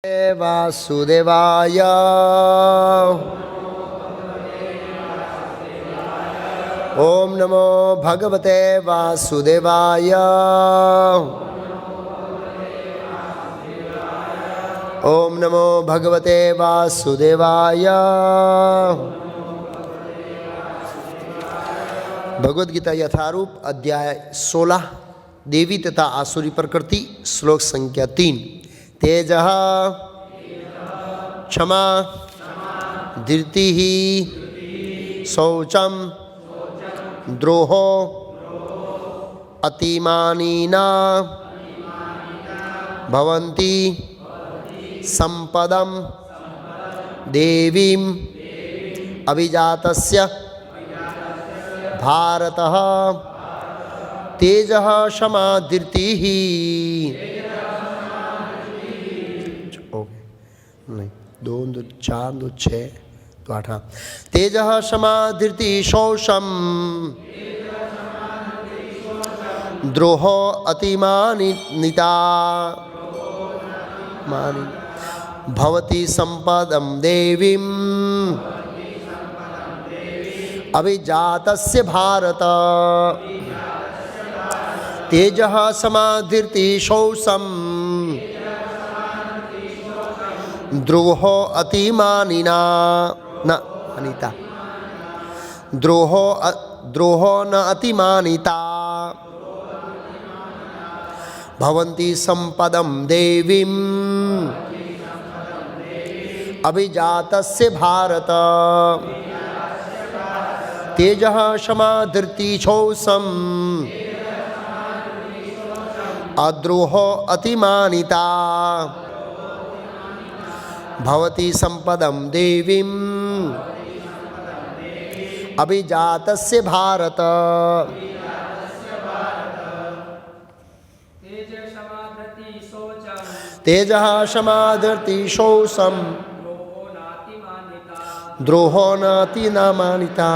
वासुदेवाय ओम नमो भगवते वासुदेवाय ओम नमो भगवते वासुदेवाय। भगवद गीता यथारूप अध्याय 16 देवी तथा आसुरी प्रकृति श्लोक संख्या 3। तेजः क्षमा धृतिः शौचं द्रोहो अतिमानिना भवन्ति संपदं देवीं अभिजातस्य भारतः। तेजः क्षमा धृतिः नहीं 2 2 4 2 6 तो 8। तेजः क्षमा धृति शौषम द्रोहो अतिमानिता भवति संपदं देवीं अभिजातस्य भारत। तेजः क्षमा धृति शौषम द्रोहो अतिमानिना न अनिता द्रोहो न अतिमानिता भवन्ति संपदं देवीं अभिजातस्य भारत। तेजः क्षमा धृति शौषं अद्रोहो अतिमानिता भवति संपदं देवीं अभिजातस्य भारत। तेजः क्षमा धृति शौषं द्रोहो नातिमानिता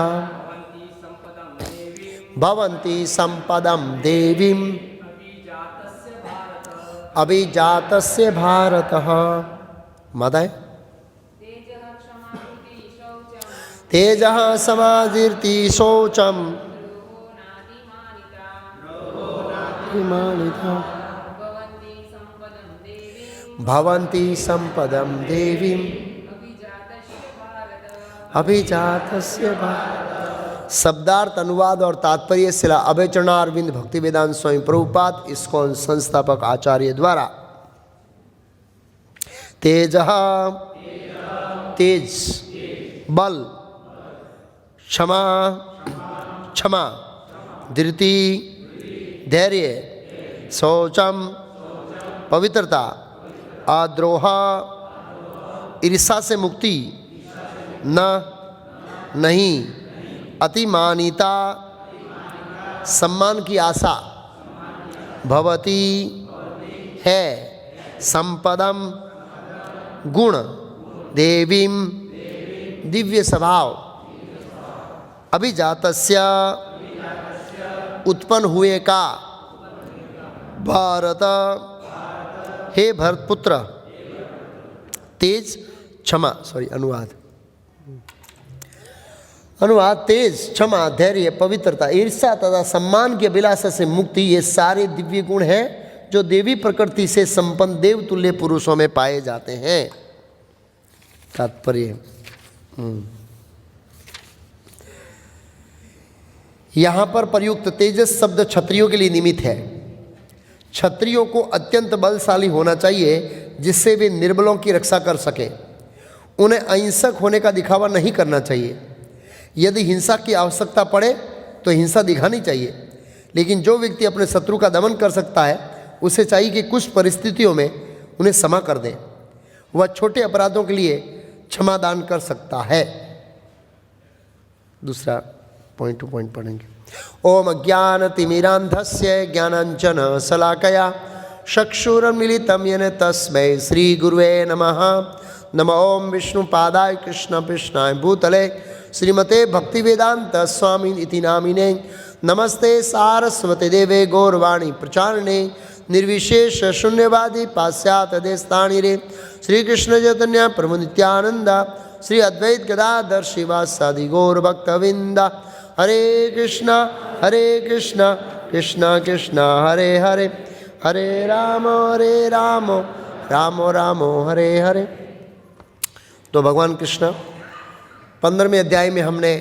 भवन्ति संपदं देवीं अभिजातस्य भारतः। मदय तेजः समाधीर्ति शौचं भवन्ति संपदं देवीं अभिजातस्य भारत। शब्दार्थ अनुवाद और तात्पर्य शिला अभय चरणारविंद भक्ति वेदांत स्वामी प्रभुपाद इस्कॉन संस्थापक आचार्य द्वारा। तेजः तेज बल क्षमा क्षमा धृति धैर्य शौचम पवित्रता अद्रोह ईर्ष्या से मुक्ति न नहीं अतिमानिता सम्मान की आशा भवती है संपदम गुण देवीं दिव्य स्वभाव अभिजातस्य उत्पन्न हुए का भारत। हे भरतपुत्र तेज क्षमा अनुवाद तेज क्षमा धैर्य पवित्रता ईर्ष्या तथा सम्मान की अभिलाषा से मुक्ति ये सारे दिव्य गुण हैं जो देवी प्रकृति से संपन्न देवतुल्य पुरुषों में पाए जाते हैं। तात्पर्य यहाँ पर प्रयुक्त तेजस शब्द क्षत्रियों के लिए निमित्त है। क्षत्रियों को अत्यंत बलशाली होना चाहिए जिससे वे निर्बलों की रक्षा कर सके। उन्हें अहिंसक होने का दिखावा नहीं करना चाहिए। यदि हिंसा की आवश्यकता पड़े तो हिंसा दिखानी चाहिए, लेकिन जो व्यक्ति अपने शत्रु का दमन कर सकता है उसे चाहिए कि कुछ परिस्थितियों में उन्हें क्षमा कर दे। वह छोटे अपराधों के लिए क्षमा दान कर सकता है। दूसरा पॉइंट टू पॉइंट पढ़ेंगे। ओम ज्ञानतिमिरान्धस्य ज्ञानाञ्जन शलाकया चक्षुरुन्मीलितं येन तस्मै श्री गुरुवे नमः। नमो ओम विष्णुपादाय कृष्णपृष्ठाय भूतले श्रीमते भक्तिवेदांत स्वामी इति नामिने। नमस्ते सारस्वते देवे गौरवाणी प्रचारिणे निर्विशेष शून्यवादी पाश्चात्य देशतानि रे श्री कृष्ण चैतन्य प्रभु नित्यानंद श्री अद्वैत गदाधर श्रीवासादि गौर भक्तविंदा। हरे कृष्ण कृष्ण कृष्ण हरे हरे, हरे राम राम राम हरे हरे। तो भगवान कृष्ण 15वें अध्याय में हमने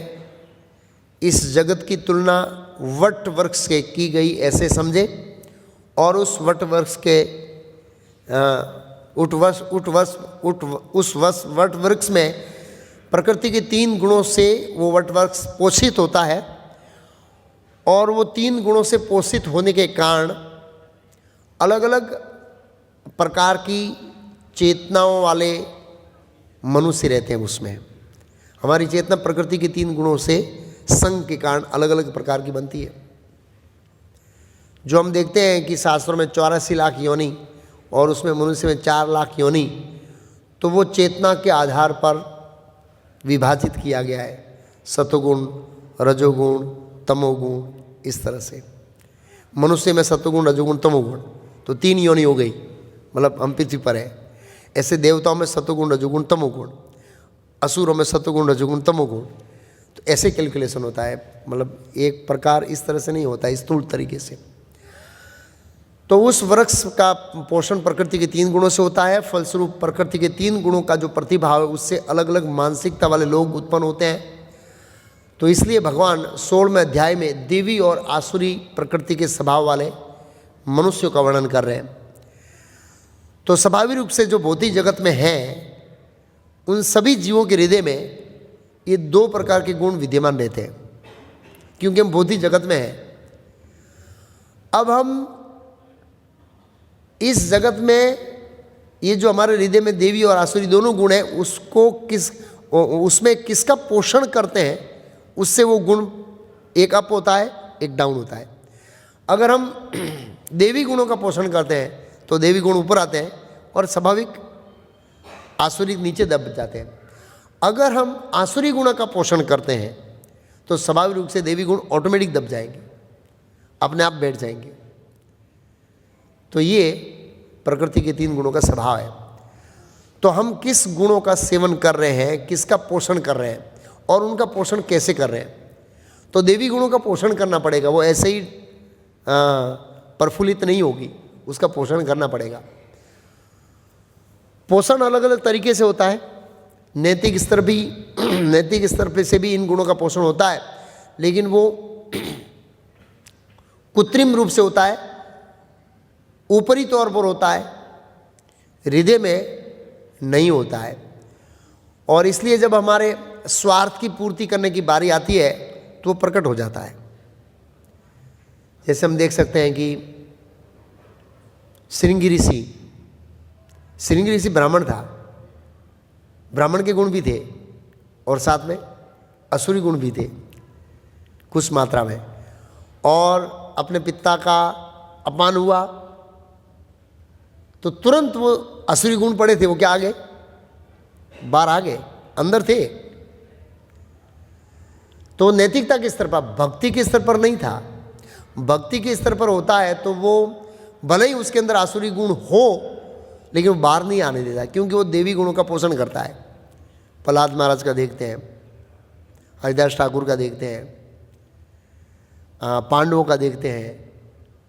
इस जगत की तुलना वट वृक्ष से की गई ऐसे समझे, और उस वट वृक्ष के उस वट वृक्ष में प्रकृति के 3 गुणों से वो वट वृक्ष पोषित होता है, और वो 3 गुणों से पोषित होने के कारण अलग अलग प्रकार की चेतनाओं वाले मनुष्य रहते हैं उसमें। हमारी चेतना प्रकृति के 3 गुणों से संग के कारण अलग अलग प्रकार की बनती है। जो हम देखते हैं कि शास्त्रों में 84 लाख योनि और उसमें मनुष्य में 4 लाख योनि, तो वो चेतना के आधार पर विभाजित किया गया है, सतोगुण, रजोगुण, तमोगुण, इस तरह से। मनुष्य में सतोगुण, रजोगुण, तमोगुण, तो 3 योनि हो गई, मतलब हम पृथ्वी पर है। ऐसे देवताओं में सतोगुण, रजोगुण, तमोगुण, असुरों में सतोगुण, रजोगुण, तमोगुण। तो ऐसे कैलकुलेशन होता है, मतलब एक प्रकार इस तरह से नहीं होता है, स्थूल तरीके से। तो उस वृक्ष का पोषण प्रकृति के 3 गुणों से होता है। फलस्वरूप प्रकृति के 3 गुणों का जो प्रतिभाव है उससे अलग अलग मानसिकता वाले लोग उत्पन्न होते हैं। तो इसलिए भगवान 16वें अध्याय में देवी और आसुरी प्रकृति के स्वभाव वाले मनुष्यों का वर्णन कर रहे हैं। तो स्वाभाविक रूप से जो भौतिक जगत में हैं, उन सभी जीवों के हृदय में ये 2 प्रकार के गुण विद्यमान रहते हैं, क्योंकि हम भौतिक जगत में हैं। अब हम इस जगत में ये जो हमारे हृदय में देवी और आसुरी दोनों गुण हैं, उसमें किसका पोषण करते हैं, उससे वो गुण एक अप होता है, एक डाउन होता है। अगर हम देवी गुणों का पोषण करते हैं तो देवी गुण ऊपर आते हैं और स्वाभाविक आसुरी नीचे दब जाते हैं। अगर हम आसुरी गुणों का पोषण करते हैं तो स्वाभाविक रूप से देवी गुण ऑटोमेटिक दब जाएंगे, अपने आप बैठ जाएंगे। तो ये प्रकृति के 3 गुणों का स्वभाव है। तो हम किस गुणों का सेवन कर रहे हैं, किसका पोषण कर रहे हैं और उनका पोषण कैसे कर रहे हैं। तो देवी गुणों का पोषण करना पड़ेगा, वो ऐसे ही प्रफुल्लित नहीं होगी, उसका पोषण करना पड़ेगा। पोषण अलग अलग तरीके से होता है। नैतिक स्तर पे से भी इन गुणों का पोषण होता है, लेकिन वो कृत्रिम रूप से होता है, ऊपरी तौर पर होता है, हृदय में नहीं होता है। और इसलिए जब हमारे स्वार्थ की पूर्ति करने की बारी आती है तो वो प्रकट हो जाता है। जैसे हम देख सकते हैं कि श्रृंगी ऋषि ब्राह्मण था, ब्राह्मण के गुण भी थे और साथ में असुरी गुण भी थे कुछ मात्रा में, और अपने पिता का अपमान हुआ तो तुरंत वो असुरी गुण पड़े थे, वो क्या आ गए, बाहर आ गए, अंदर थे। तो नैतिकता के स्तर पर, भक्ति के स्तर पर नहीं था। भक्ति के स्तर पर होता है तो वो भले ही उसके अंदर आसुरी गुण हो, लेकिन वो बाहर नहीं आने देता, क्योंकि वो देवी गुणों का पोषण करता है। प्रहलाद महाराज का देखते हैं, हरिदास ठाकुर का देखते हैं, पांडवों का देखते हैं,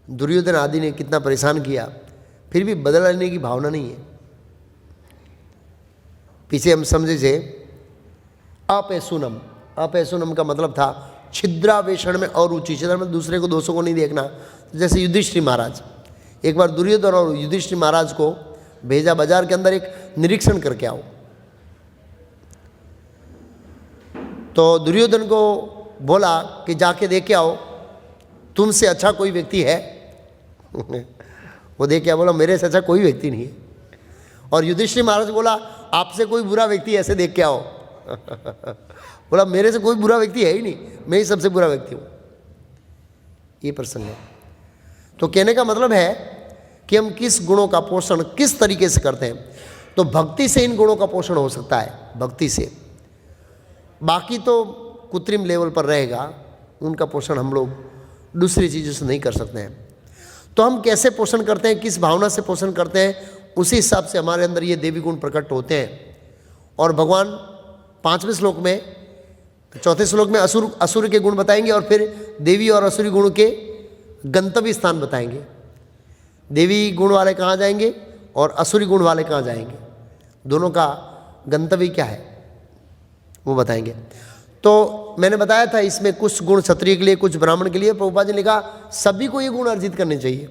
दुर्योधन आदि ने कितना परेशान किया, फिर भी बदलने की भावना नहीं है। पीछे हम समझे थे अपैसुनम का मतलब था छिद्रावेषण में और रुचि, छिद्र में दूसरे को दोषों को नहीं देखना। जैसे युधिष्ठिर महाराज, एक बार दुर्योधन और युधिष्ठिर महाराज को भेजा बाजार के अंदर एक निरीक्षण करके आओ। तो दुर्योधन को बोला कि जाके देख के आओ, तुमसे अच्छा कोई व्यक्ति है। वो देख के बोला मेरे से अच्छा कोई व्यक्ति नहीं है। और युधिष्ठिर महाराज बोला आपसे कोई बुरा व्यक्ति ऐसे देख के आओ। बोला मेरे से कोई बुरा व्यक्ति है ही नहीं, मैं ही सबसे बुरा व्यक्ति हूँ। ये प्रसंग है। तो कहने का मतलब है कि हम किस गुणों का पोषण किस तरीके से करते हैं। तो भक्ति से इन गुणों का पोषण हो सकता है, भक्ति से। बाकी तो कृत्रिम लेवल पर रहेगा, उनका पोषण हम लोग दूसरी चीज़ों से नहीं कर सकते हैं। तो हम कैसे पोषण करते हैं, किस भावना से पोषण करते हैं, उसी हिसाब से हमारे अंदर ये देवी गुण प्रकट होते हैं। और भगवान 5वें श्लोक में, 4थे श्लोक में असुर के गुण बताएंगे और फिर देवी और असुरी गुण के गंतव्य स्थान बताएंगे। देवी गुण वाले कहाँ जाएंगे और असुरी गुण वाले कहाँ जाएंगे, दोनों का गंतव्य क्या है वो बताएंगे। तो मैंने बताया था इसमें कुछ गुण क्षत्रिय के लिए, कुछ ब्राह्मण के लिए। प्रभुपाद जी ने लिखा सभी को ये गुण अर्जित करने चाहिए,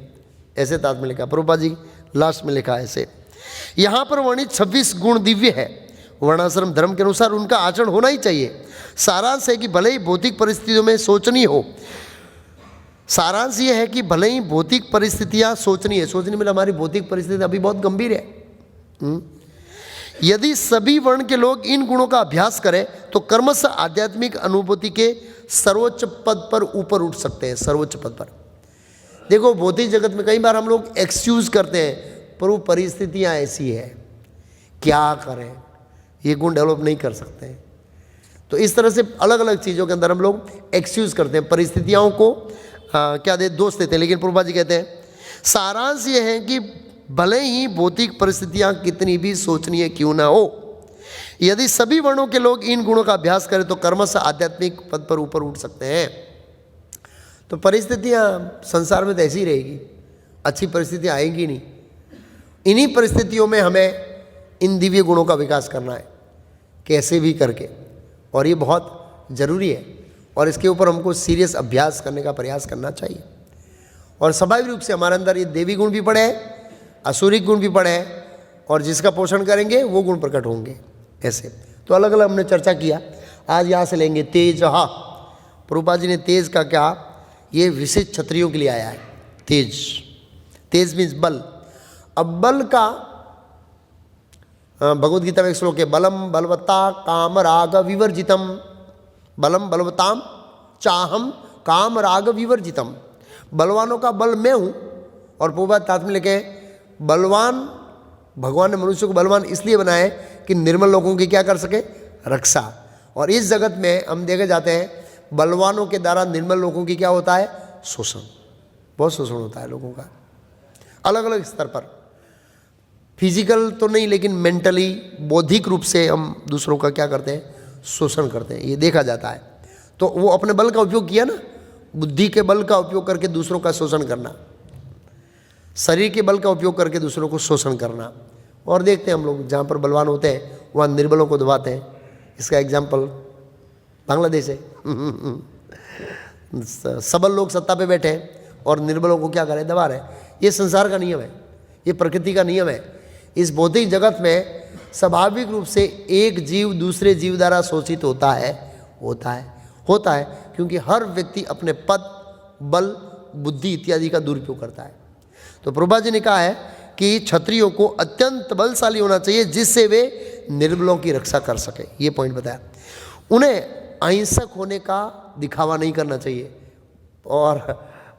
ऐसे तात्पर्य में लिखा। प्रभुपाद जी लास्ट में लिखा ऐसे, यहाँ पर वर्णित 26 गुण दिव्य है। वर्णाश्रम धर्म के अनुसार उनका आचरण होना ही चाहिए। सारांश है कि भले ही भौतिक परिस्थितियों में सोचनीय हो, सारांश ये है कि भले ही भौतिक परिस्थितियाँ सोचनीय, सोचनी मतलब हमारी भौतिक परिस्थिति अभी बहुत गंभीर है। यदि सभी वर्ण के लोग इन गुणों का अभ्यास करें तो कर्मश आध्यात्मिक अनुभूति के सर्वोच्च पद पर ऊपर उठ सकते हैं, सर्वोच्च पद पर। देखो भौतिक जगत में कई बार हम लोग एक्सक्यूज करते हैं, पर वो परिस्थितियाँ ऐसी है, क्या करें, ये गुण डेवलप नहीं कर सकते हैं। तो इस तरह से अलग अलग चीज़ों के अंदर हम लोग एक्सक्यूज करते हैं, परिस्थितियों को क्या दोष देते हैं। लेकिन प्रभुपाद जी कहते हैं सारांश ये है कि भले ही भौतिक परिस्थितियां कितनी भी सोचनीय क्यों ना हो, यदि सभी वर्णों के लोग इन गुणों का अभ्यास करें तो कर्मश आध्यात्मिक पद पर ऊपर उठ सकते हैं। तो परिस्थितियां संसार में तो ऐसी रहेगी, अच्छी परिस्थितियां आएंगी नहीं। इन्हीं परिस्थितियों में हमें इन दिव्य गुणों का विकास करना है, कैसे भी करके, और ये बहुत ज़रूरी है। और इसके ऊपर हमको सीरियस अभ्यास करने का प्रयास करना चाहिए। और स्वाभाविक रूप से हमारे अंदर ये देवी गुण भी पड़े हैं, असुरिक गुण भी पड़े हैं, और जिसका पोषण करेंगे वो गुण प्रकट होंगे। ऐसे तो अलग अलग हमने चर्चा किया। आज यहाँ से लेंगे तेज। हाँ, प्रभुपाद जी ने तेज का क्या, ये विशेष क्षत्रियों के लिए आया है। तेज, तेज मीन्स बल। अब बल का भगवद गीता में एक श्लोक है, बलम बलवत्ता काम राग विवर्जितम, बलम बलवताम चाहम काम राग विवर्जितम। बलवानों का बल मैं हूँ। और प्रभुपाद तात्पर्य लिखे बलवान, भगवान ने मनुष्य को बलवान इसलिए बनाया है कि निर्मल लोगों की क्या कर सके, रक्षा। और इस जगत में हम देखे जाते हैं बलवानों के द्वारा निर्मल लोगों की क्या होता है, शोषण, बहुत शोषण होता है लोगों का अलग अलग स्तर पर। फिजिकल तो नहीं, लेकिन मेंटली, बौद्धिक रूप से हम दूसरों का क्या करते हैं, शोषण करते हैं, ये देखा जाता है। तो वो अपने बल का उपयोग किया ना, बुद्धि के बल का उपयोग करके दूसरों का शोषण करना, शरीर के बल का उपयोग करके दूसरों को शोषण करना। और देखते हैं हम लोग जहाँ पर बलवान होते हैं वहाँ निर्बलों को दबाते हैं। इसका एग्जाम्पल बांग्लादेश है। सबल लोग सत्ता पे बैठे हैं और निर्बलों को क्या करें, दबा रहे हैं। ये संसार का नियम है, ये प्रकृति का नियम है। इस भौतिक जगत में स्वाभाविक रूप से एक जीव दूसरे जीव द्वारा शोषित होता है, क्योंकि हर व्यक्ति अपने पद, बल, बुद्धि इत्यादि का दुरुपयोग करता है। तो प्रभुपाद जी ने कहा है कि क्षत्रियों को अत्यंत बलशाली होना चाहिए जिससे वे निर्बलों की रक्षा कर सके। ये पॉइंट बताया। उन्हें अहिंसक होने का दिखावा नहीं करना चाहिए। और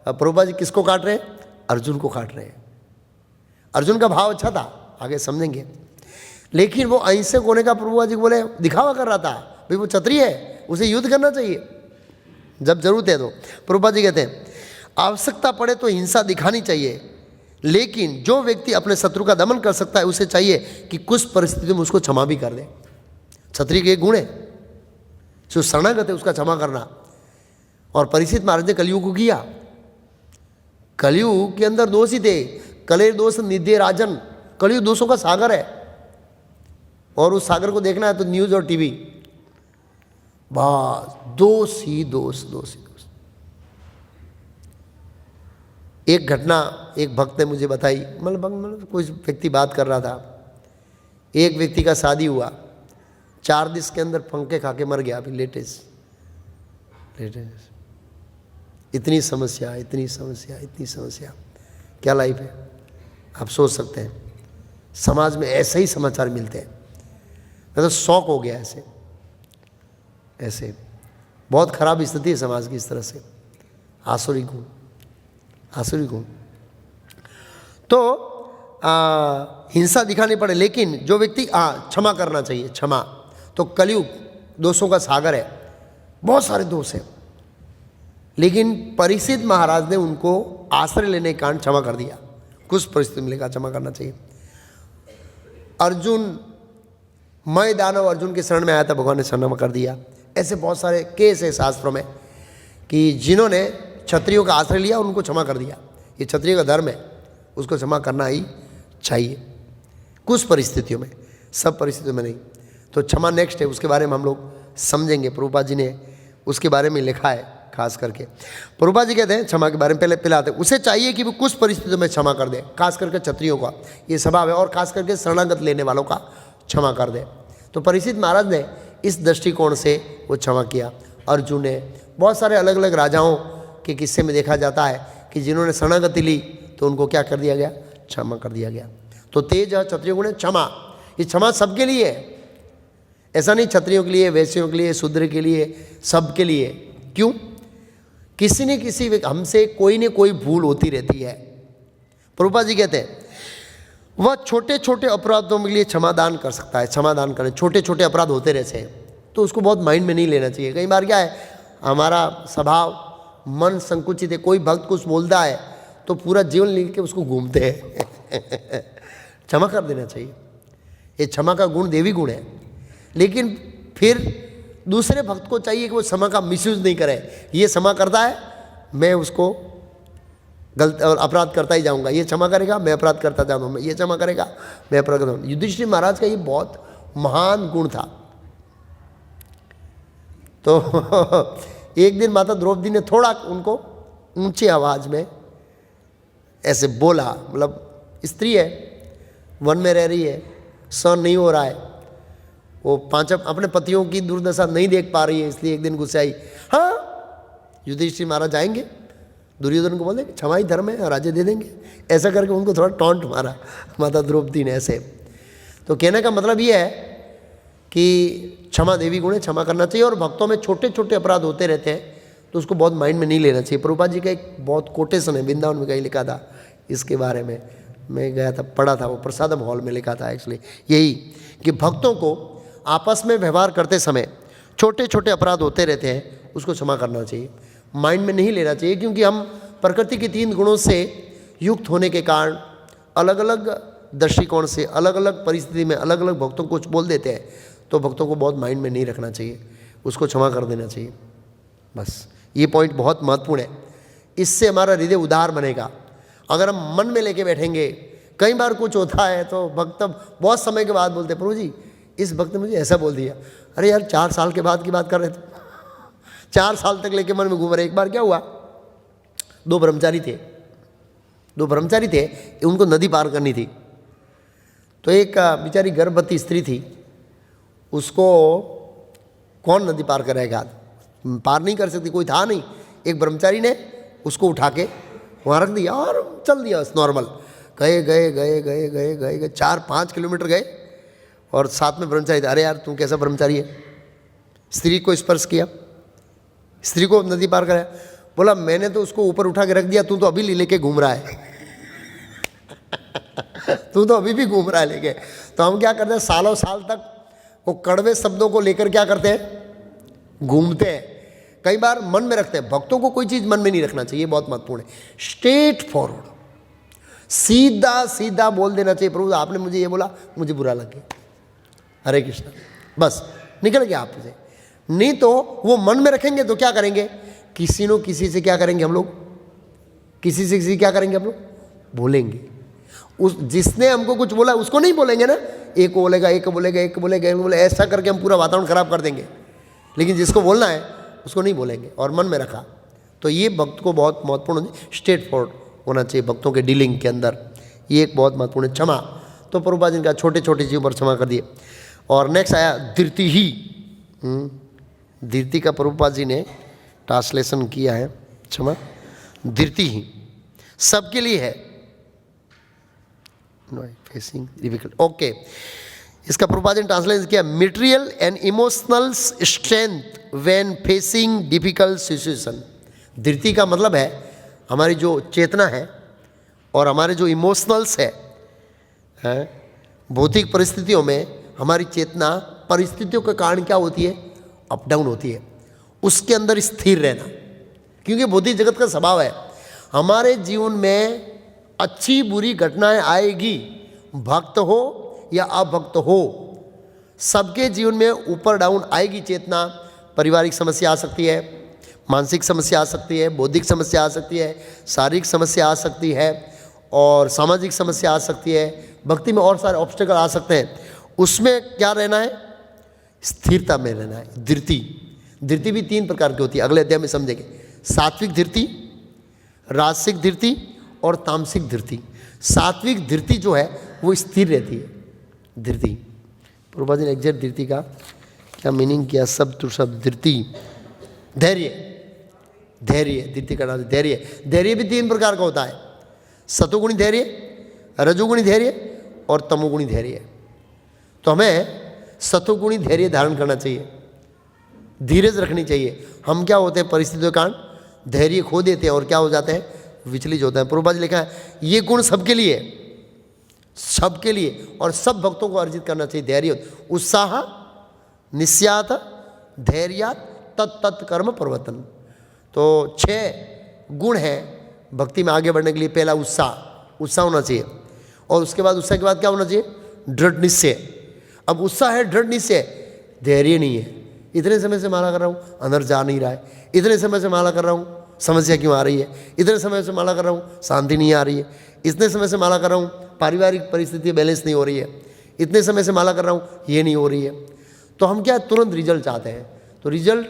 प्रभुपाद जी किसको काट रहे हैं, अर्जुन को काट रहे हैं। अर्जुन का भाव अच्छा था, आगे समझेंगे, लेकिन वो अहिंसक होने का प्रभुपाद जी बोले दिखावा कर रहा था। भाई वो क्षत्रिय है, उसे युद्ध करना चाहिए जब जरूरत है। तो प्रभुपाद जी कहते हैं आवश्यकता पड़े तो हिंसा दिखानी चाहिए, लेकिन जो व्यक्ति अपने शत्रु का दमन कर सकता है उसे चाहिए कि कुछ परिस्थितियों में उसको क्षमा भी कर दे। क्षत्रिय के गुण है, जो शरणागत है उसका क्षमा करना। और परीक्षित महाराज ने कलयुग को किया। कलयुग के अंदर दोष ही थे, कले दोष निधे राजन। कलयुग दोषों का सागर है, और उस सागर को देखना है तो न्यूज और टीवी, बस दोष ही दोष, दोष ही दोष। एक घटना एक भक्त ने मुझे बताई, मतलब कोई व्यक्ति बात कर रहा था, एक व्यक्ति का शादी हुआ, 4 दिन के अंदर पंखे खा के मर गया। अभी लेटेस्ट इतनी समस्या, इतनी समस्या, इतनी समस्या, क्या लाइफ है। आप सोच सकते हैं समाज में ऐसे ही समाचार मिलते हैं। मैं तो शौक हो गया ऐसे ऐसे। बहुत खराब स्थिति है समाज की इस तरह से। आसुरी गुण, आसुरी गुण। तो हिंसा दिखानी पड़े, लेकिन जो व्यक्ति क्षमा करना चाहिए, क्षमा। तो कलयुग दोषों का सागर है, बहुत सारे दोष हैं। लेकिन परीक्षित महाराज ने उनको आश्रय लेने के कारण क्षमा कर दिया। कुछ परिस्थिति में लेकर क्षमा करना चाहिए। अर्जुन, मैं दानव अर्जुन के शरण में आया था, भगवान ने क्षमा कर दिया। ऐसे बहुत सारे केस है शास्त्रों में कि जिन्होंने क्षत्रियों का आश्रय लिया उनको क्षमा कर दिया। ये क्षत्रिय का धर्म है, उसको क्षमा करना ही चाहिए कुछ परिस्थितियों में, सब परिस्थितियों में नहीं। तो क्षमा नेक्स्ट है, उसके बारे में हम लोग समझेंगे। प्रभुपाद जी ने उसके बारे में लिखा है खास करके। प्रभुपाद जी कहते हैं क्षमा के बारे में पहले आते हैं, उसे चाहिए कि वो कुछ परिस्थितियों में क्षमा कर दे, खास करके क्षत्रियों का ये स्वभाव है, और खास करके शरणागत लेने वालों का क्षमा कर दे। तो परीक्षित महाराज ने इस दृष्टिकोण से वो क्षमा किया। अर्जुन ने, बहुत सारे अलग अलग राजाओं के किस्से में देखा जाता है कि जिन्होंने शरणागति ली तो उनको क्या कर दिया गया, क्षमा कर दिया गया। तो तेज क्षत्रियों गुण क्षमा, ये क्षमा सबके लिए है, ऐसा नहीं क्षत्रियों के लिए, वैश्यों के लिए, शूद्र के लिए, सबके लिए। क्यों? किसी न किसी हमसे कोई न कोई भूल होती रहती है। प्रभुपाद जी कहते हैं वह छोटे छोटे अपराधों के लिए क्षमादान कर सकता है, क्षमादान करें। छोटे छोटे अपराध होते रहते हैं तो उसको बहुत माइंड में नहीं लेना चाहिए। कई बार क्या है, हमारा स्वभाव मन संकुचित है, कोई भक्त कुछ बोलता है तो पूरा जीवन लेके उसको घूमते हैं। क्षमा कर देना चाहिए, ये क्षमा का गुण देवी गुण है। लेकिन फिर दूसरे भक्त को चाहिए कि वो क्षमा का मिसयूज नहीं करे। ये क्षमा करता है, मैं उसको गलत और अपराध करता ही जाऊंगा, ये क्षमा करेगा, मैं अपराध करता जाऊंगा, ये क्षमा करेगा, मैं अपराध करता। युधिष्ठिर महाराज का ये बहुत महान गुण था। तो एक दिन माता द्रौपदी ने थोड़ा उनको ऊंची आवाज में ऐसे बोला, मतलब स्त्री है, वन में रह रही है, सहन नहीं हो रहा है, वो पांच अपने पतियों की दुर्दशा नहीं देख पा रही है, इसलिए एक दिन गुस्से आई। हाँ, युधिष्ठिर महाराज आएंगे, दुर्योधन को बोले क्षमा ही धर्म है, राज्य दे देंगे। ऐसा करके उनको थोड़ा टॉन्ट मारा माता द्रौपदी ने ऐसे। तो कहने का मतलब ये है कि क्षमा देवी गुण है, क्षमा करना चाहिए। और भक्तों में छोटे छोटे अपराध होते रहते हैं तो उसको बहुत माइंड में नहीं लेना चाहिए। प्रभुपाद जी का एक बहुत कोटेशन है, वृंदावन में कहीं लिखा था इसके बारे में, मैं गया था, पढ़ा था, वो प्रसादम हॉल में लिखा था एक्चुअली, यही कि भक्तों को आपस में व्यवहार करते समय छोटे छोटे अपराध होते रहते हैं, उसको क्षमा करना चाहिए, माइंड में नहीं लेना चाहिए। क्योंकि हम प्रकृति के 3 गुणों से युक्त होने के कारण अलग अलग दृष्टिकोण से अलग अलग परिस्थिति में अलग अलग भक्तों को कुछ बोल देते हैं, तो भक्तों को बहुत माइंड में नहीं रखना चाहिए, उसको क्षमा कर देना चाहिए। बस ये पॉइंट बहुत महत्वपूर्ण है, इससे हमारा हृदय उदार बनेगा। अगर हम मन में लेके बैठेंगे, कई बार कुछ होता है तो भक्त बहुत समय के बाद बोलते, प्रभु जी इस भक्त ने मुझे ऐसा बोल दिया। अरे यार 4 साल के बाद की बात कर रहे थे, 4 साल तक लेके मन में घूम रहे। एक बार क्या हुआ, 2 ब्रह्मचारी थे, उनको नदी पार करनी थी। तो एक बेचारी गर्भवती स्त्री थी, उसको कौन नदी पार करेगा, पार नहीं कर सकती, कोई था नहीं। एक ब्रह्मचारी ने उसको उठा के वहाँ रख दिया और चल दिया नॉर्मल। गए 4-5 किलोमीटर गए और साथ में ब्रह्मचारी था। अरे यार तू कैसा ब्रह्मचारी है, स्त्री को स्पर्श किया, स्त्री को नदी पार कराया। बोला मैंने तो उसको ऊपर उठा के रख दिया, तू तो अभी लेके घूम रहा है। तू तो अभी भी घूम रहा है लेके। तो हम क्या करते हैं, सालों साल तक वो कड़वे शब्दों को लेकर क्या करते हैं, घूमते हैं। कई बार मन में रखते हैं। भक्तों को कोई चीज़ मन में नहीं रखना चाहिए, बहुत महत्वपूर्ण है। स्ट्रेट फॉरवर्ड, सीधा सीधा बोल देना चाहिए, प्रभु आपने मुझे ये बोला, मुझे बुरा लग गया, हरे कृष्ण, बस निकल गया आपसे। नहीं तो वो मन में रखेंगे तो क्या करेंगे, किसी न किसी से क्या करेंगे हम लोग, किसी से किसी क्या करेंगे हम लोग, बोलेंगे। उस जिसने हमको कुछ बोला उसको नहीं बोलेंगे ना, एक बोलेगा, ऐसा करके हम पूरा वातावरण खराब कर देंगे। लेकिन जिसको बोलना है उसको नहीं बोलेंगे और मन में रखा। तो ये भक्त को बहुत महत्वपूर्ण, स्ट्रेट फॉरवर्ड होना चाहिए भक्तों के डीलिंग के अंदर, ये एक बहुत महत्वपूर्ण है। क्षमा, तो प्रभुपाद जी का छोटे छोटे चीज़ों पर क्षमा कर दिए। और नेक्स्ट आया धृति ही। धृति का प्रभुपाद जी ने ट्रांसलेशन किया है, क्षमा धृति ही सबके लिए है, फेसिंग डिफिकल्ट, ओके। इसका प्रभुपाद जी ने ट्रांसलेशन किया, material and emotional strength when facing difficult situation. धृति का मतलब है हमारी जो चेतना है और हमारे जो इमोशनल्स है, भौतिक परिस्थितियों में हमारी चेतना परिस्थितियों के कारण क्या होती है, अप डाउन होती है, उसके अंदर स्थिर रहना, क्योंकि भौतिक जगत का स्वभाव है। हमारे जीवन में अच्छी बुरी घटनाएं आएगी, भक्त हो या अभक्त हो, सबके जीवन में ऊपर डाउन आएगी चेतना। पारिवारिक समस्या आ सकती है, मानसिक समस्या आ सकती है, बौद्धिक समस्या आ सकती है, शारीरिक समस्या आ सकती है और सामाजिक समस्या आ सकती है। भक्ति में और सारे ऑब्स्टेकल आ सकते हैं। उसमें क्या रहना है? स्थिरता में रहना है। धृति, धृति भी 3 प्रकार की होती है, अगले अध्याय में समझेंगे। सात्विक धृति, राजसिक धृति और तामसिक धृति। सात्विक धृति जो है वो स्थिर रहती है। धृति, प्रभुपाद जी ने एग्जैक्ट धृति का क्या मीनिंग किया? शब्द टू शब्द धृति, धैर्य, धैर्य, धृति का नाम धैर्य। धैर्य भी 3 प्रकार का होता है, सतोगुणी धैर्य, रजोगुणी धैर्य और तमोगुणी धैर्य। तो हमें सतोगुणी धैर्य धारण करना चाहिए, धीरज रखनी चाहिए। हम क्या होते हैं, परिस्थितियों के कारण धैर्य खो देते हैं और क्या हो जाते हैं, विचलित होते हैं। प्रभुपाद जी लिखा है ये गुण सबके लिए, सबके लिए और सब भक्तों को अर्जित करना चाहिए। धैर्य, उत्साह, निस्यात, धैर्यात, तत्त कर्म प्रवर्तन। तो 6 गुण हैं भक्ति में आगे बढ़ने के लिए। पहला उत्साह, उत्साह होना चाहिए और उसके बाद उत्साह के बाद क्या होना चाहिए? दृढ़ निश्चय। अब उत्साह है, दृढ़ निश्चय, धैर्य नहीं है। इतने समय से माला कर रहा हूँ, अंदर जा नहीं रहा है। इतने समय से माला कर रहा हूँ, समस्या क्यों आ रही है? इतने समय से माला कर रहा हूँ, शांति नहीं आ रही है। इतने समय से माला कर रहा हूँ, पारिवारिक परिस्थिति बैलेंस नहीं हो रही है। इतने समय से माला कर रहा हूँ, ये नहीं हो रही है। तो हम क्या तुरंत रिजल्ट चाहते हैं। तो रिजल्ट,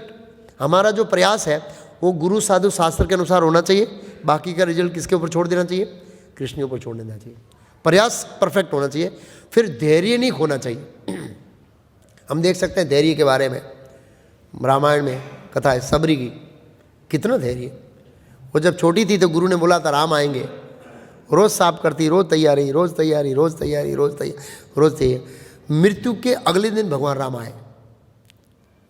हमारा जो प्रयास है वो गुरु साधु शास्त्र के अनुसार होना चाहिए। बाकी का रिजल्ट किसके ऊपर छोड़ देना चाहिए? कृष्ण के ऊपर छोड़ देना चाहिए। प्रयास परफेक्ट होना चाहिए। फिर धैर्य नहीं खोना चाहिए। हम देख सकते हैं धैर्य के बारे में, रामायण में कथा है सबरी की, कितना धैर्य। वो जब छोटी थी तो गुरु ने बोला था राम आएंगे, रोज़ साफ करती, रोज़ तैयारी, रोज़ तैयारी, रोज़ तैयारी, रोज़ तैयारी, रोज़ तैयारी। मृत्यु के अगले दिन भगवान राम आए,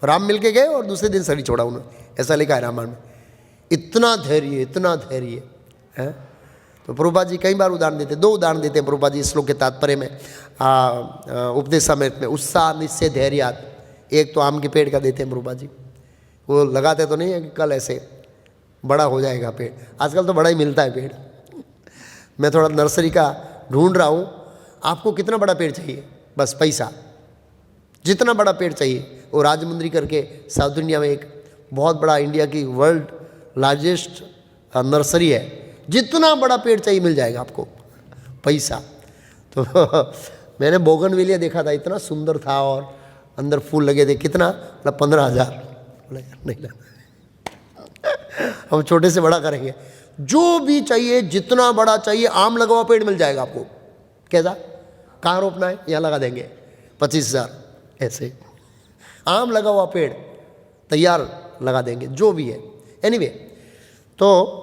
राम मिल के गए और दूसरे दिन शरीर छोड़ा उन्होंने, ऐसा लिखा है रामायण में। इतना धैर्य, इतना धैर्य है। तो प्रभुपाद जी कई बार उदाहरण देते, 2 उदाहरण देते हैं प्रभुपाद जी श्लोक के तात्पर्य में, उपदेशामृत में। उत्साह, निश्चय, धैर्यात। एक तो आम के पेड़ का देते हैं प्रभुपाद जी, वो लगाते तो नहीं है कि कल ऐसे बड़ा हो जाएगा पेड़, आजकल तो बड़ा ही मिलता है पेड़। मैं थोड़ा नर्सरी का ढूंढ रहा हूँ। आपको कितना बड़ा पेड़ चाहिए? बस पैसा, जितना बड़ा पेड़ चाहिए। वो राजमुंद्री करके साउथ इंडिया में एक बहुत बड़ा, इंडिया की वर्ल्ड लार्जेस्ट नर्सरी है। जितना बड़ा पेड़ चाहिए मिल जाएगा आपको, पैसा। तो मैंने बोगनविलिया देखा था, इतना सुंदर था और अंदर फूल लगे थे। कितना? मतलब 15,000। नहीं लेना, हम छोटे से बड़ा करेंगे। जो भी चाहिए, जितना बड़ा चाहिए, आम लगा हुआ पेड़ मिल जाएगा आपको। कैसा? कहाँ रोपना है? यहाँ लगा देंगे, 25,000 ऐसे। आम लगा हुआ पेड़ तैयार लगा देंगे, जो भी है। एनीवे, तो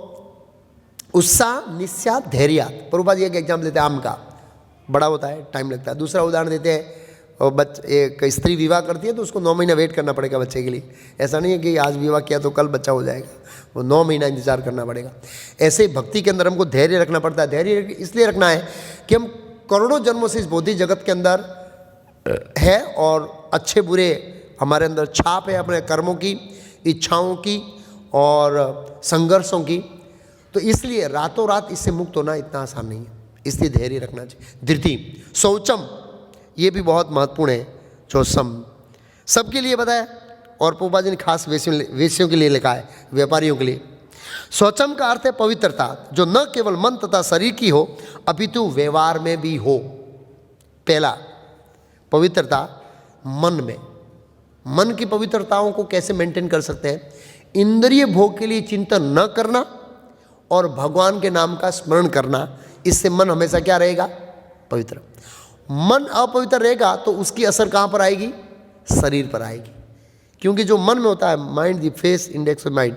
उत्साह, निश्चय, धैर्य। प्रभुपाद जी एक एग्जाम्पल देते हैं, आम का बड़ा होता है, टाइम लगता है। दूसरा उदाहरण देते हैं, और एक स्त्री विवाह करती है तो उसको 9 महीना वेट करना पड़ेगा बच्चे के लिए। ऐसा नहीं है कि आज विवाह किया तो कल बच्चा हो जाएगा, वो 9 महीना इंतजार करना पड़ेगा। ऐसे भक्ति के अंदर हमको धैर्य रखना पड़ता है। धैर्य इसलिए रखना है कि हम करोड़ों जन्मों से इस बौद्धिक जगत के अंदर है और अच्छे बुरे हमारे अंदर छाप है, अपने कर्मों की, इच्छाओं की और संघर्षों की। तो इसलिए रातों रात इससे मुक्त होना इतना आसान नहीं है, इसलिए धैर्य रखना चाहिए। धृति, शौचम, ये भी बहुत महत्वपूर्ण है। जो सबके लिए बताया और प्रभुपाद जी ने खास वेश्यों के लिए लिखा है, व्यापारियों के लिए। शौचम का अर्थ है पवित्रता, जो न केवल मन तथा शरीर की हो अपितु व्यवहार में भी हो। पहला, पवित्रता मन में। मन की पवित्रताओं को कैसे मेंटेन कर सकते हैं? इंद्रिय भोग के लिए चिंतन न करना और भगवान के नाम का स्मरण करना। इससे मन हमेशा क्या रहेगा? पवित्र। मन अपवित्र रहेगा तो उसकी असर कहाँ पर आएगी? शरीर पर आएगी। क्योंकि जो मन में होता है, mind the face index of mind,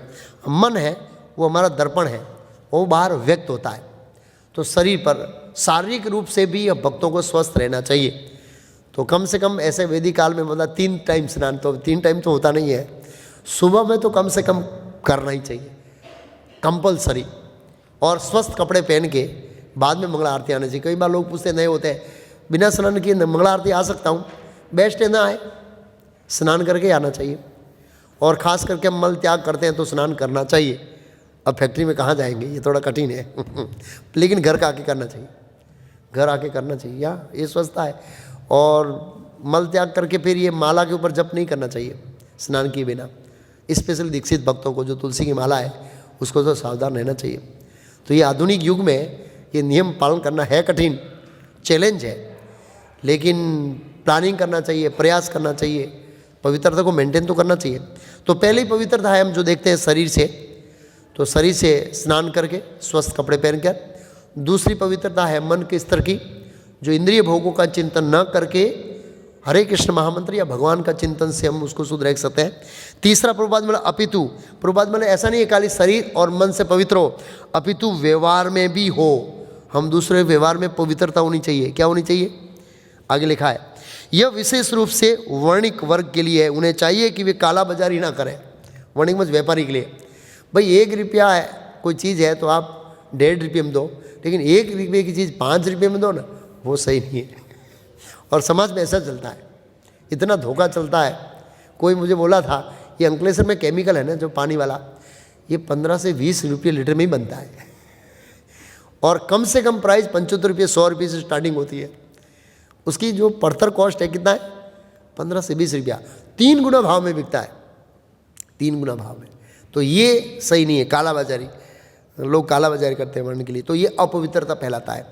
मन है वो हमारा दर्पण है, वो बाहर व्यक्त होता है। तो शरीर पर शारीरिक रूप से भी भक्तों को स्वस्थ रहना चाहिए। तो कम से कम ऐसे वैदिक काल में मतलब 3 टाइम स्नान, तो 3 टाइम तो होता नहीं है, सुबह में तो कम से कम करना ही चाहिए, कंपलसरी। और स्वस्थ कपड़े पहन के बाद में मंगला आरती आना चाहिए। कई बार लोग पूछते नहीं होते हैं बिना स्नान किए मंगला आरती आ सकता हूँ? बेस्ट है ना आए, स्नान करके आना चाहिए। और ख़ास करके हम मल त्याग करते हैं तो स्नान करना चाहिए। अब फैक्ट्री में कहाँ जाएंगे, ये थोड़ा कठिन है लेकिन घर का आके करना चाहिए, घर आके करना चाहिए, या ये स्वस्थता है। और मल त्याग करके फिर ये माला के ऊपर जप नहीं करना चाहिए स्नान किए बिना। स्पेशल दीक्षित भक्तों को जो तुलसी की माला है उसको तो सावधान रहना चाहिए। तो ये आधुनिक युग में ये नियम पालन करना है कठिन, चैलेंज है, लेकिन प्लानिंग करना चाहिए, प्रयास करना चाहिए, पवित्रता को मेंटेन तो करना चाहिए। तो पहली पवित्रता है हम जो देखते हैं शरीर से, तो शरीर से स्नान करके स्वस्थ कपड़े पहनकर। दूसरी पवित्रता है मन के स्तर की, जो इंद्रिय भोगों का चिंतन न करके हरे कृष्ण महामंत्र या भगवान का चिंतन से हम उसको शुद्ध रख सकते हैं। तीसरा प्रभुपाद मतलब अपितु, प्रभुपाद मतलब ऐसा नहीं है खाली शरीर और मन से पवित्र हो, अपितु व्यवहार में भी हो। हम दूसरे व्यवहार में पवित्रता होनी चाहिए। क्या होनी चाहिए, आगे लिखा है, यह विशेष रूप से वर्णिक वर्ग के लिए है। उन्हें चाहिए कि वे काला बाजारी ना करें। वर्णिक मतलब व्यापारी के लिए, भाई 1 रुपया है कोई चीज़ है तो आप 1.5 रुपये में दो, लेकिन 1 रुपये की चीज़ 5 रुपये में दो ना, वो सही नहीं है। और समाज में ऐसा चलता है, इतना धोखा चलता है। कोई मुझे बोला था ये अंकलेश्वर में केमिकल है ना जो पानी वाला, ये 15 से 20 रुपये लीटर में ही बनता है, और कम से कम प्राइस 75 रुपये 100 रुपये से स्टार्टिंग होती है। उसकी जो पड़तर कॉस्ट है कितना है, 15 से 20 रुपया, 3 गुना भाव में बिकता है, 3 गुना भाव में। तो ये सही नहीं है, काला बाजारी, लोग काला बाजारी करते हैं वर्ण के लिए। तो ये अपवित्रता फैलाता है।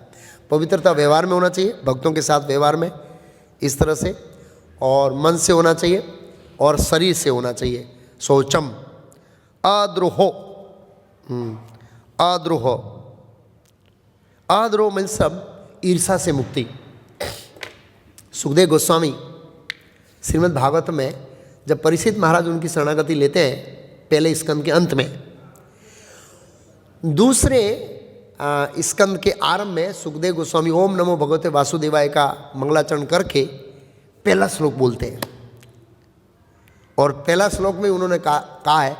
पवित्रता व्यवहार में होना चाहिए, भक्तों के साथ व्यवहार में इस तरह से, और मन से होना चाहिए और शरीर से होना चाहिए। शौचम अद्रोहो, अद्रोहो, अद्रोह मीन्स सब ईर्षा से मुक्ति। सुखदेव गोस्वामी श्रीमद् भागवत में जब परीक्षित महाराज उनकी शरणागति लेते हैं पहले स्कंद के अंत में, दूसरे स्कंद के आरंभ में सुखदेव गोस्वामी ओम नमो भगवते वासुदेवाय का मंगलाचरण करके पहला श्लोक बोलते हैं। और पहला श्लोक में उन्होंने कहा है,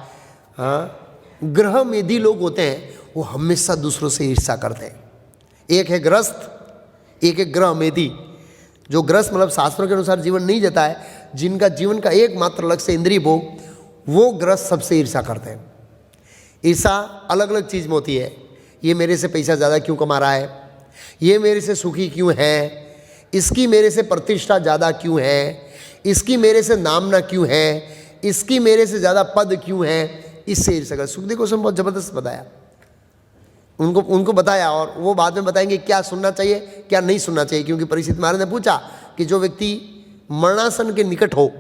ग्रह मेधी लोग होते हैं वो हमेशा दूसरों से ईर्ष्या करते हैं। एक है ग्रस्त, एक है ग्रह मेधी। जो ग्रस्त मतलब शास्त्रों के अनुसार जीवन नहीं जीता है, जिनका जीवन का एकमात्र लक्ष्य इंद्रिय भोग, वो ग्रस्त सबसे ईर्ष्या करते हैं। ईर्ष्या अलग अलग चीज़ में होती है, ये मेरे से पैसा ज़्यादा क्यों कमा रहा है, ये मेरे से सुखी क्यों है, इसकी मेरे से प्रतिष्ठा ज़्यादा क्यों है, इसकी मेरे से नामना क्यों है, इसकी मेरे से ज़्यादा पद क्यों है, इससे ईर्ष्या कर। सुखदेव को बहुत ज़बरदस्त बताया, उनको बताया, और वो बाद में बताएंगे क्या सुनना चाहिए क्या नहीं सुनना चाहिए। क्योंकि परीक्षित महाराज ने पूछा कि जो व्यक्ति मरणासन के निकट हो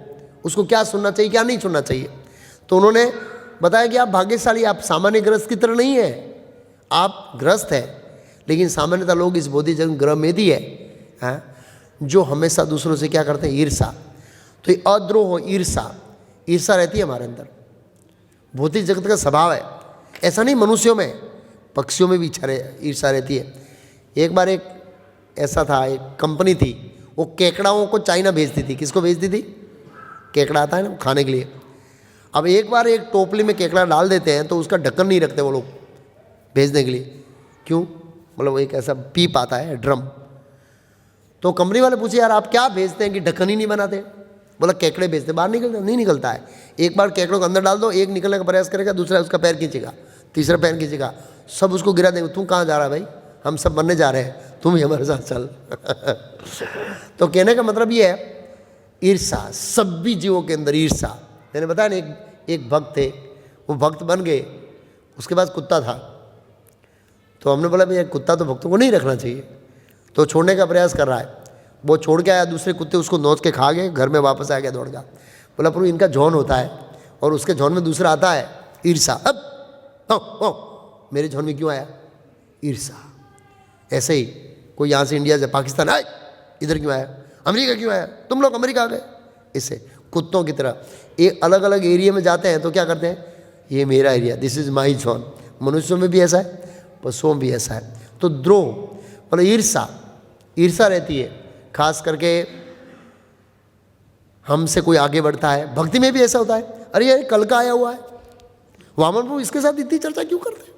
उसको क्या सुनना चाहिए क्या नहीं सुनना चाहिए, तो उन्होंने बताया कि आप भाग्यशाली, आप सामान्य ग्रस्त की तरह नहीं है, आप ग्रस्त है, लेकिन सामान्यतः लोग इस बोधि जन्म ग्रह में ही है, जो हमेशा दूसरों से क्या करते हैं, ईर्षा। तो ये अद्रोह, ईर्षा, ईर्षा रहती है हमारे अंदर, भौतिक जगत का स्वभाव है। ऐसा नहीं मनुष्यों में, पक्षियों में भी ईर्षा रहती है। एक बार एक ऐसा था, एक कंपनी थी, वो केकड़ाओं को चाइना भेजती थी। किसको भेजती थी, केकड़ा आता है ना खाने के लिए। अब एक बार एक टोपली में केकड़ा डाल देते हैं तो उसका ढक्कन नहीं रखते वो लोग भेजने के लिए। क्यों, मतलब एक ऐसा पीप आता है ड्रम। तो कंपनी वाले पूछे यार आप क्या भेजते हैं कि ढक्कन ही नहीं बनाते, बोला केकड़े भेजते, बाहर नहीं निकलता है। एक बार केकड़ों को अंदर डाल दो, एक निकलने का प्रयास करेगा, दूसरा उसका पैर खींचेगा, तीसरा पैर खींचेगा, सब उसको गिरा देंगे। तू कहाँ जा रहा है भाई, हम सब मरने जा रहे हैं, तुम ही हमारे साथ चल तो कहने का मतलब ये है, ईर्षा सभी जीवों के अंदर ईर्षा। मैंने बताया ना, एक भक्त थे, वो भक्त बन गए, उसके पास कुत्ता था। तो हमने बोला भैया कुत्ता तो भक्तों को नहीं रखना चाहिए, तो छोड़ने का प्रयास कर रहा है। वो छोड़ के आया, दूसरे कुत्ते उसको नोच के खा गए, घर में वापस आ गया दौड़ गया। बोला प्रभु इनका झोन होता है और उसके झोन में दूसरा आता है, ईर्षा। अब मेरे झोन में क्यों आया, ईर्षा। ऐसे ही कोई यहाँ से इंडिया से पाकिस्तान आए, इधर क्यों आया, अमेरिका क्यों आया, तुम लोग अमेरिका आ गए। इससे कुत्तों की तरह एक अलग अलग एरिया में जाते हैं तो क्या करते हैं, ये मेरा area, this is my zone. मनुष्यों में भी ऐसा है, पशुओं में भी ऐसा है। तो द्रोह मतलब ईर्षा, ईर्षा रहती है, खास करके हमसे कोई आगे बढ़ता है। भक्ति में भी ऐसा होता है, अरे ये कल का आया हुआ है, वामन प्रभु इसके साथ इतनी चर्चा क्यों करते,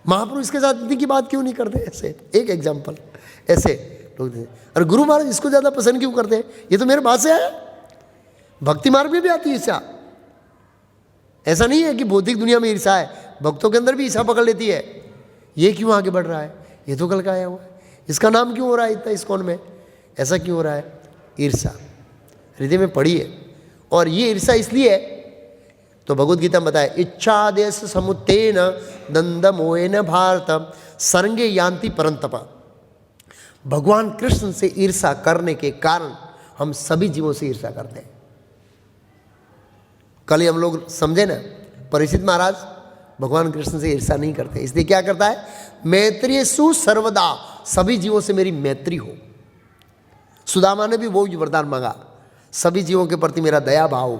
महाप्रभु इसके साथ इतनी की बात क्यों नहीं करते। ऐसे एक एग्जाम्पल, ऐसे लोग, अरे गुरु महाराज इसको ज़्यादा पसंद क्यों करते हैं, ये तो मेरे पास से आया। भक्ति मार्ग में भी आती है ईर्षा, ऐसा नहीं है कि भौतिक दुनिया में ईर्षा है, भक्तों के अंदर भी ईर्ष्या पकड़ लेती है, ये क्यों आगे बढ़ रहा है, ये तो कल का आया हुआ है, इसका नाम क्यों हो रहा है इतना इस्कॉन में, ऐसा क्यों हो रहा है। ईर्ष्या हृदय में पड़ी है, और ये ईर्ष्या इसलिए है, तो भगवद गीता में बताया, इच्छादेश समुत्थेन दंदमोहेन भारत सर्गे यान्ति परंतप। भगवान कृष्ण से ईर्ष्या करने के कारण हम सभी जीवों से ईर्ष्या करते हैं। कल ही हम लोग समझे ना, परीक्षित महाराज भगवान कृष्ण से ईर्ष्या नहीं करते, इसलिए क्या करता है, मैत्रियेषु सर्वदा, सभी जीवों से मेरी मैत्री हो। सुदामा ने भी वो वरदान मांगा, सभी जीवों के प्रति मेरा दया भाव हो।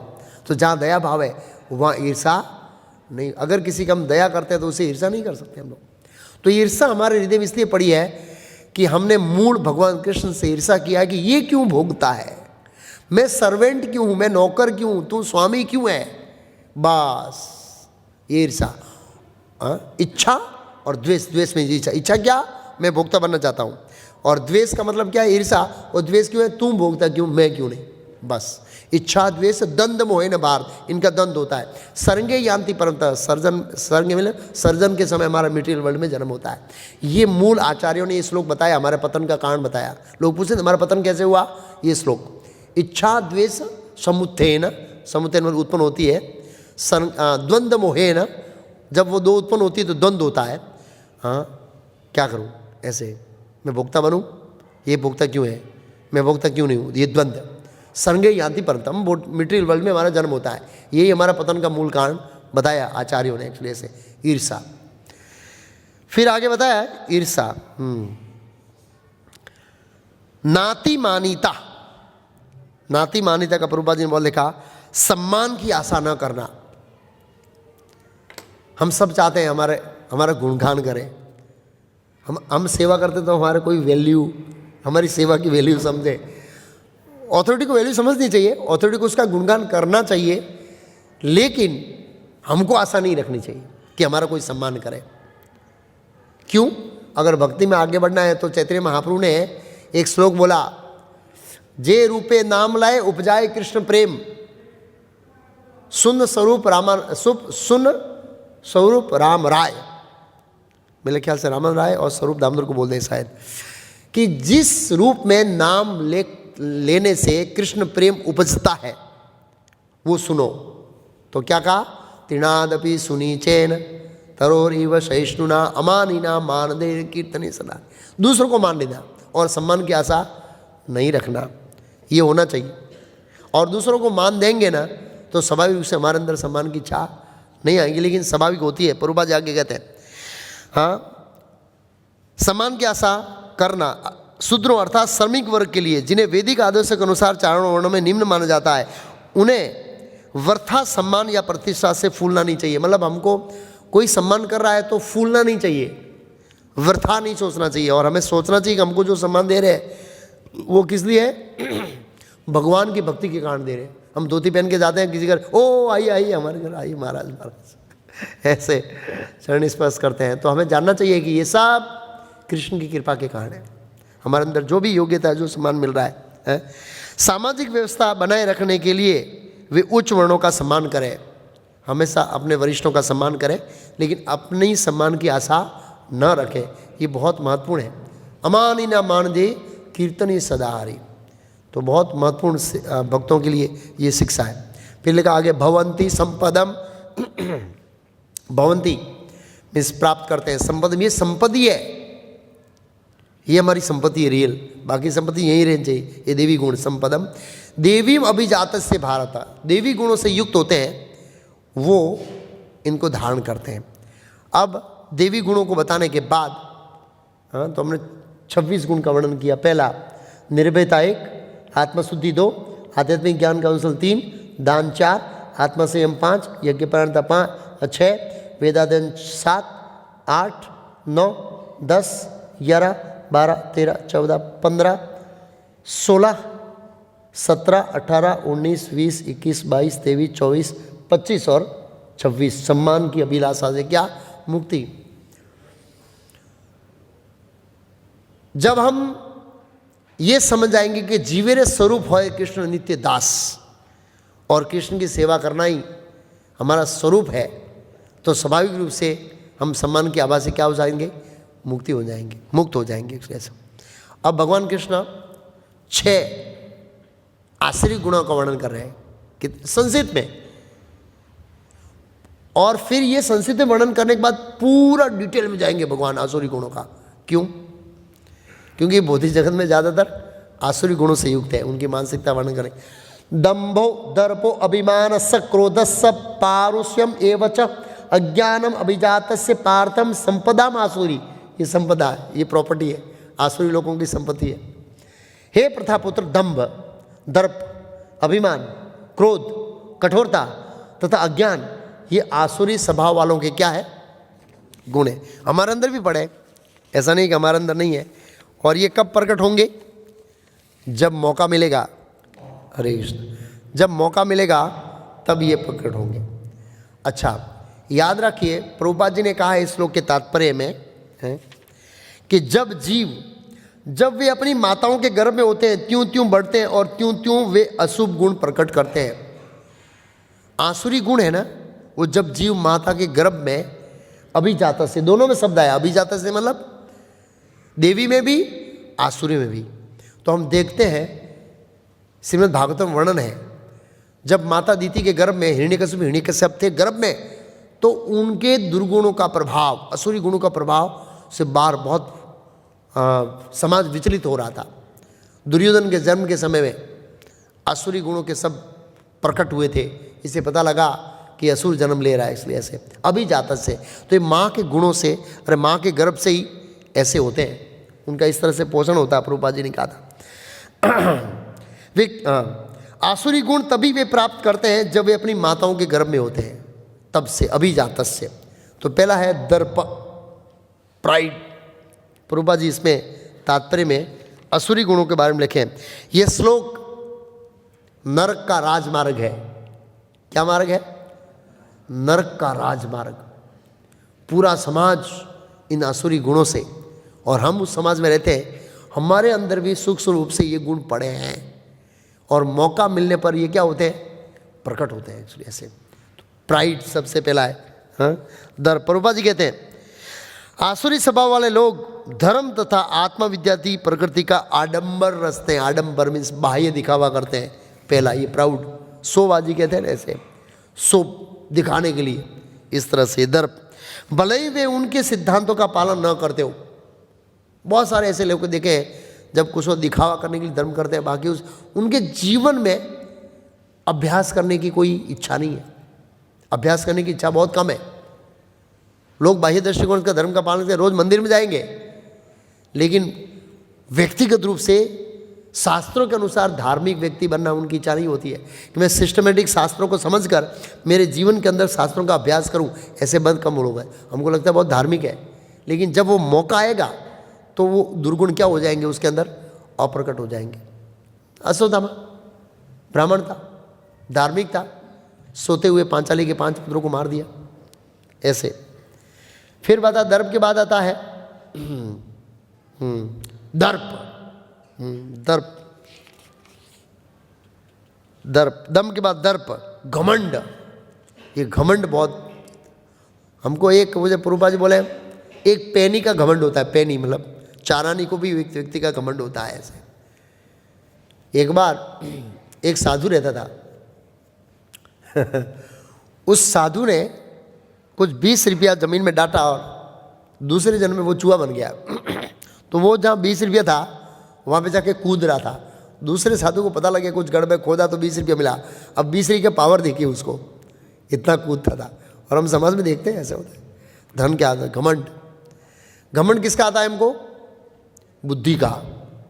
तो जहाँ दया भाव है वहाँ ईर्ष्या नहीं। अगर किसी का हम दया करते हैं तो उसे ईर्ष्या नहीं कर सकते हम लोग। तो ईर्ष्या हमारे हृदय में इसलिए पड़ी है कि हमने मूल भगवान कृष्ण से ईर्ष्या किया है कि ये क्यों भोगता है, मैं सर्वेंट क्यों हूँ, मैं नौकर क्यों हूँ, तू स्वामी क्यों है, बस ये ईर्ष्या। इच्छा और द्वेष, द्वेष में इच्छा, इच्छा क्या, मैं भोक्ता बनना चाहता हूँ, और द्वेष का मतलब क्या है, ईर्ष्या। और द्वेष क्यों है, तू भोगता क्यों, मैं क्यों नहीं, बस। इच्छा द्वेष दंड मोहे न बार, इनका द्वंद होता है। सर्गे यान्ति परंतप, सर्जन, सर्ग मतलब सर्जन के समय हमारा मटेरियल वर्ल्ड में जन्म होता है। ये मूल आचार्यों ने ये श्लोक बताया, हमारे पतन का कारण बताया। लोग पूछते हमारा पतन कैसे हुआ, ये श्लोक, इच्छा द्वेष समुत्थेन, समुत्थेन मतलब उत्पन्न होती है, द्वंद मोहेन, जब वो दो उत्पन्न होती है तो द्वंद होता है। हाँ, क्या करूँ, ऐसे मैं भोक्ता बनूँ, ये भोक्ता क्यों है, मैं भोक्ता क्यों नहीं हूँ, ये द्वंद। सर्गे यान्ति परंतप, मटेरियल वर्ल्ड में हमारा जन्म होता है, यही हमारा पतन का मूल कारण बताया आचार्यों ने एक्चुअली ऐसे, ईर्ष्या। फिर आगे बताया ईर्ष्या, नाति मानिता, नाति मानिता का प्रभुपाद जी ने बहुत लिखा, सम्मान की आशा न करना। हम सब चाहते हैं हमारा गुणगान करें, हम सेवा करते तो हमारे कोई वैल्यू, हमारी सेवा की वैल्यू समझे। ऑथोरिटी को वैल्यू समझनी चाहिए, ऑथोरिटी को उसका गुणगान करना चाहिए, लेकिन हमको आशा नहीं रखनी चाहिए कि हमारा कोई सम्मान करे। क्यों, अगर भक्ति में आगे बढ़ना है तो चैतन्य महाप्रभु ने एक श्लोक बोला, जे रूपे नाम लाए उपजाए कृष्ण प्रेम, सुन स्वरूप राम राय, मेरे ख्याल से रामन राय और स्वरूप दामोदर को बोल दें शायद, कि जिस रूप में नाम लेने से कृष्ण प्रेम उपजता है वो सुनो। तो क्या कहा, तृणादपि सुनीचेन तरोरिव सहिष्णुना अमानिना मानदे कीर्तने सदा, दूसरों को मान लेना और सम्मान की आशा नहीं रखना, ये होना चाहिए। और दूसरों को मान देंगे ना तो स्वाभाविक रूप से हमारे अंदर सम्मान की इच्छा नहीं आएगी, लेकिन स्वाभाविक होती है। प्रभुपाद जी आगे कहते हैं, हाँ, सम्मान की आशा करना शूद्रों अर्थात श्रमिक वर्ग के लिए, जिन्हें वैदिक आदर्श के अनुसार चारों वर्णों में निम्न माना जाता है, उन्हें व्यर्था सम्मान या प्रतिष्ठा से फूलना नहीं चाहिए। मतलब हमको कोई सम्मान कर रहा है तो फूलना नहीं चाहिए, व्यर्था नहीं सोचना चाहिए, और हमें सोचना चाहिए कि हमको जो सम्मान दे रहे हैं वो किस लिए है, भगवान की भक्ति के कारण दे रहे हैं। हम धोती पहन के जाते हैं किसी घर, ओ आइए आइए हमारे घर आइए महाराज महाराज, ऐसे चरण स्पर्श करते हैं। तो हमें जानना चाहिए कि ये सब कृष्ण की कृपा के कारण है, हमारे अंदर जो भी योग्यता है, जो सम्मान मिल रहा है। सामाजिक व्यवस्था बनाए रखने के लिए वे उच्च वर्णों का सम्मान करें, हमेशा अपने वरिष्ठों का सम्मान करें, लेकिन अपनी सम्मान की आशा न रखें, ये बहुत महत्वपूर्ण है। अमानी न मान दे कीर्तनी सदाहारी, तो बहुत महत्वपूर्ण भक्तों के लिए ये शिक्षा है। फिर लिखा आगे, भवंती संपदम, भवंती मीन्स प्राप्त करते हैं, संपदम ये संपत्ति है, ये हमारी संपत्ति है रियल, बाकी संपत्ति यही रहनी चाहिए। ये देवी गुण संपदम देवीम अभिजात से भारत, देवी गुणों से युक्त होते हैं वो इनको धारण करते हैं। अब देवी गुणों को बताने के बाद, हाँ, तो हमने 26 गुण का वर्णन किया। पहला निर्भयता 1, आत्मशुद्धि 2, आध्यात्मिक ज्ञान कौशल 3, दान 4, आत्मसंयम 5, यज्ञपरायणता 5, 6, वेदाध्ययन 7, 8, 9, 10, 11, 12, 13, 14, 15, 16, 17, 18, 19, 20, 21, 22, 23, 24, 25 और 26 सम्मान की अभिलाषा से क्या मुक्ति। जब हम ये समझ जाएंगे कि जीवेरे स्वरूप है कृष्ण नित्य दास और कृष्ण की सेवा करना ही हमारा स्वरूप है, तो स्वाभाविक रूप से हम सम्मान की आभा से क्या हो जाएंगे, मुक्त हो जाएंगे ऐसा। अब भगवान कृष्ण 6 आसुरी गुणों का वर्णन कर रहे हैं संक्षिप्त में, और फिर ये संक्षिप्त में वर्णन करने के बाद पूरा डिटेल में जाएंगे भगवान आसुरी गुणों का। क्यों? क्योंकि भौतिक जगत में ज़्यादातर आसुरी गुणों से युक्त है, उनकी मानसिकता वर्णन करें। दंभो दर्पो अभिमानस्य क्रोधस्य पारुष्यम एवच अज्ञानम अभिजातस्य पार्थम संपदाम आसुरी। ये संपदा है, ये प्रॉपर्टी है, आसुरी लोगों की संपत्ति है। हे प्रथापुत्र, दंभ, दर्प, अभिमान, क्रोध, कठोरता तथा अज्ञान, ये आसुरी स्वभाव वालों के क्या है, गुण है। हमारे अंदर भी पड़े, ऐसा नहीं कि हमारे अंदर नहीं है। और ये कब प्रकट होंगे? जब मौका मिलेगा। हरे कृष्ण, जब मौका मिलेगा तब ये प्रकट होंगे। अच्छा, याद रखिए प्रभुपाद जी ने कहा है इस श्लोक के तात्पर्य में है कि जब वे अपनी माताओं के गर्भ में होते हैं त्यों त्यों बढ़ते हैं और त्यों त्यों वे अशुभ गुण प्रकट करते हैं। आसुरी गुण है ना, वो जब जीव माता के गर्भ में, अभिजाता से, दोनों में शब्द आया, अभिजाता से मतलब देवी में भी आसुरी में भी। तो हम देखते हैं श्रीमद् भागवतम वर्णन है, जब माता दीति के गर्भ में हिरण्यकश्यप थे गर्भ में, तो उनके दुर्गुणों का प्रभाव, असुरी गुणों का प्रभाव से बार बहुत समाज विचलित हो रहा था। दुर्योधन के जन्म के समय में असुरी गुणों के सब प्रकट हुए थे, इसे पता लगा कि असुर जन्म ले रहा है, इसलिए ऐसे अभिजात से। तो ये माँ के गुणों से, अरे माँ के गर्भ से ही ऐसे होते हैं, उनका इस तरह से पोषण होता है। प्रभुपाद जी ने कहा था वे आसुरी गुण तभी वे प्राप्त करते हैं जब वे अपनी माताओं के गर्भ में होते हैं, तब से अभिजात से। तो पहला है दर्प, प्राइड। प्रभुपाद जी इसमें तात्पर्य में असुरी गुणों के बारे में लिखे हैं। यह श्लोक नरक का राजमार्ग है। क्या मार्ग है? नरक का राजमार्ग। पूरा समाज इन आसुरी गुणों से, और हम उस समाज में रहते हैं, हमारे अंदर भी सूक्ष्म रूप से ये गुण पड़े हैं, और मौका मिलने पर ये क्या होते हैं, प्रकट होते हैं। एक्चुअली ऐसे प्राइड सबसे पहला है। हाँ, दर्प। प्रभुपाद जी कहते हैं आसुरी स्वभाव वाले लोग धर्म तथा आत्मविद्यार्थी प्रकृति का आडंबर रचते हैं। आडंबर मीन्स बाह्य दिखावा करते हैं। पहला ये प्राउड, शोबाजी कहते हैं ऐसे, शो दिखाने के लिए, इस तरह से दर्प। भले ही वे उनके सिद्धांतों का पालन न करते हो। बहुत सारे ऐसे लोग देखे हैं जब कुछ वो दिखावा करने के लिए धर्म करते हैं, बाकी उनके जीवन में अभ्यास करने की कोई इच्छा नहीं है। अभ्यास करने की इच्छा बहुत कम है। लोग बाह्य दृष्टिकोण का धर्म का पालन करते, रोज मंदिर में जाएंगे, लेकिन व्यक्तिगत रूप से शास्त्रों के अनुसार धार्मिक व्यक्ति बनना उनकी इच्छा नहीं होती है कि मैं सिस्टमेटिक शास्त्रों को समझकर मेरे जीवन के अंदर शास्त्रों का अभ्यास करूं। ऐसे बहुत कम लोग हैं। हमको लगता है बहुत धार्मिक है, लेकिन जब वो मौका आएगा तो वो दुर्गुण क्या हो जाएंगे, उसके अंदर अप्रकट हो जाएंगे। अश्वत्थामा ब्राह्मणता, धार्मिकता, सोते हुए पांचाली के 5 पुत्रों को मार दिया, ऐसे। फिर बता दर्प के बाद आता है दर्प। दर्प, दर्प, दम के बाद दर्प, घमंड। ये घमंड बहुत, हमको एक मुझे प्रभुपाद जी बोले, एक पैनी का घमंड होता है। पैनी मतलब चारानी को भी व्यक्ति का घमंड होता है ऐसे। एक बार एक साधु रहता था उस साधु ने कुछ 20 रुपया जमीन में डाटा और दूसरे जन्म में वो चूहा बन गया। तो वो जहाँ 20 रुपया था वहाँ पे जाके कूद रहा था। दूसरे साधु को पता लगे कुछ गड़ में खोदा तो 20 रुपया मिला। अब 20 रुपये का पावर देखिए उसको, इतना कूदता था। और हम समाज में देखते हैं ऐसे होता है। धन क्या आता है? घमंड। घमंड किसका आता है हमको? बुद्धि का।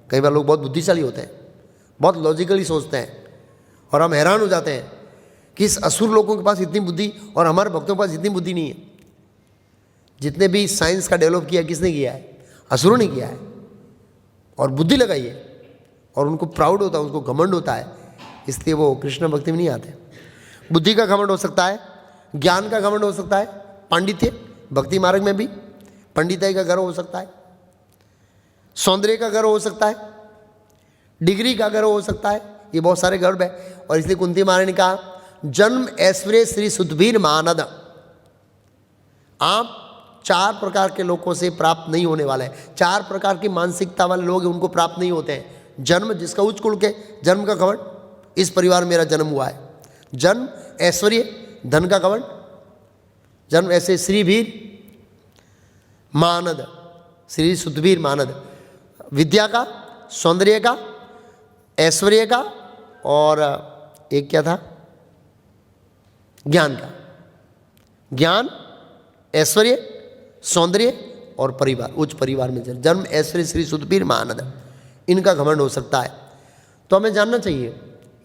कई बार लोग बहुत बुद्धिशाली होते हैं, बहुत लॉजिकली सोचते हैं, और हम हैरान हो जाते हैं कि इस असुर लोगों के पास इतनी बुद्धि और हमारे भक्तों के पास इतनी बुद्धि नहीं है। जितने भी साइंस का डेवलप किया किसने किया है? असुरों ने किया है, और बुद्धि लगाई है, और उनको प्राउड होता है, उनको घमंड होता है, इसलिए वो कृष्ण भक्ति में नहीं आते। बुद्धि का घमंड हो सकता है, ज्ञान का घमंड हो सकता है, पांडित्य, भक्ति मार्ग में भी पंडिताई का गर्व हो सकता है, सौंदर्य का गर्व हो सकता है, डिग्री का गर्व हो सकता है। ये बहुत सारे गर्व है। और इसलिए कुंती महारानी ने कहा जन्म ऐश्वर्य श्री सुधवीर मानद। आप 4 प्रकार के लोगों से प्राप्त नहीं होने वाला है। 4 प्रकार की मानसिकता वाले लोग हैं, उनको प्राप्त नहीं होते हैं। जन्म, जिसका उच्च कुल के जन्म का घमंड, इस परिवार में मेरा जन्म हुआ है। जन्म, ऐश्वर्य, धन का घमंड, जन्म ऐसे श्रीवीर मानद, श्री सुधवीर मानद, विद्या का, सौंदर्य का, ऐश्वर्य का, और एक क्या था, ज्ञान का। ज्ञान, ऐश्वर्य, सौंदर्य और परिवार, उच्च परिवार में जन्म, ऐश्वर्य, श्री सुधवीर मानद, इनका घमंड हो सकता है। तो हमें जानना चाहिए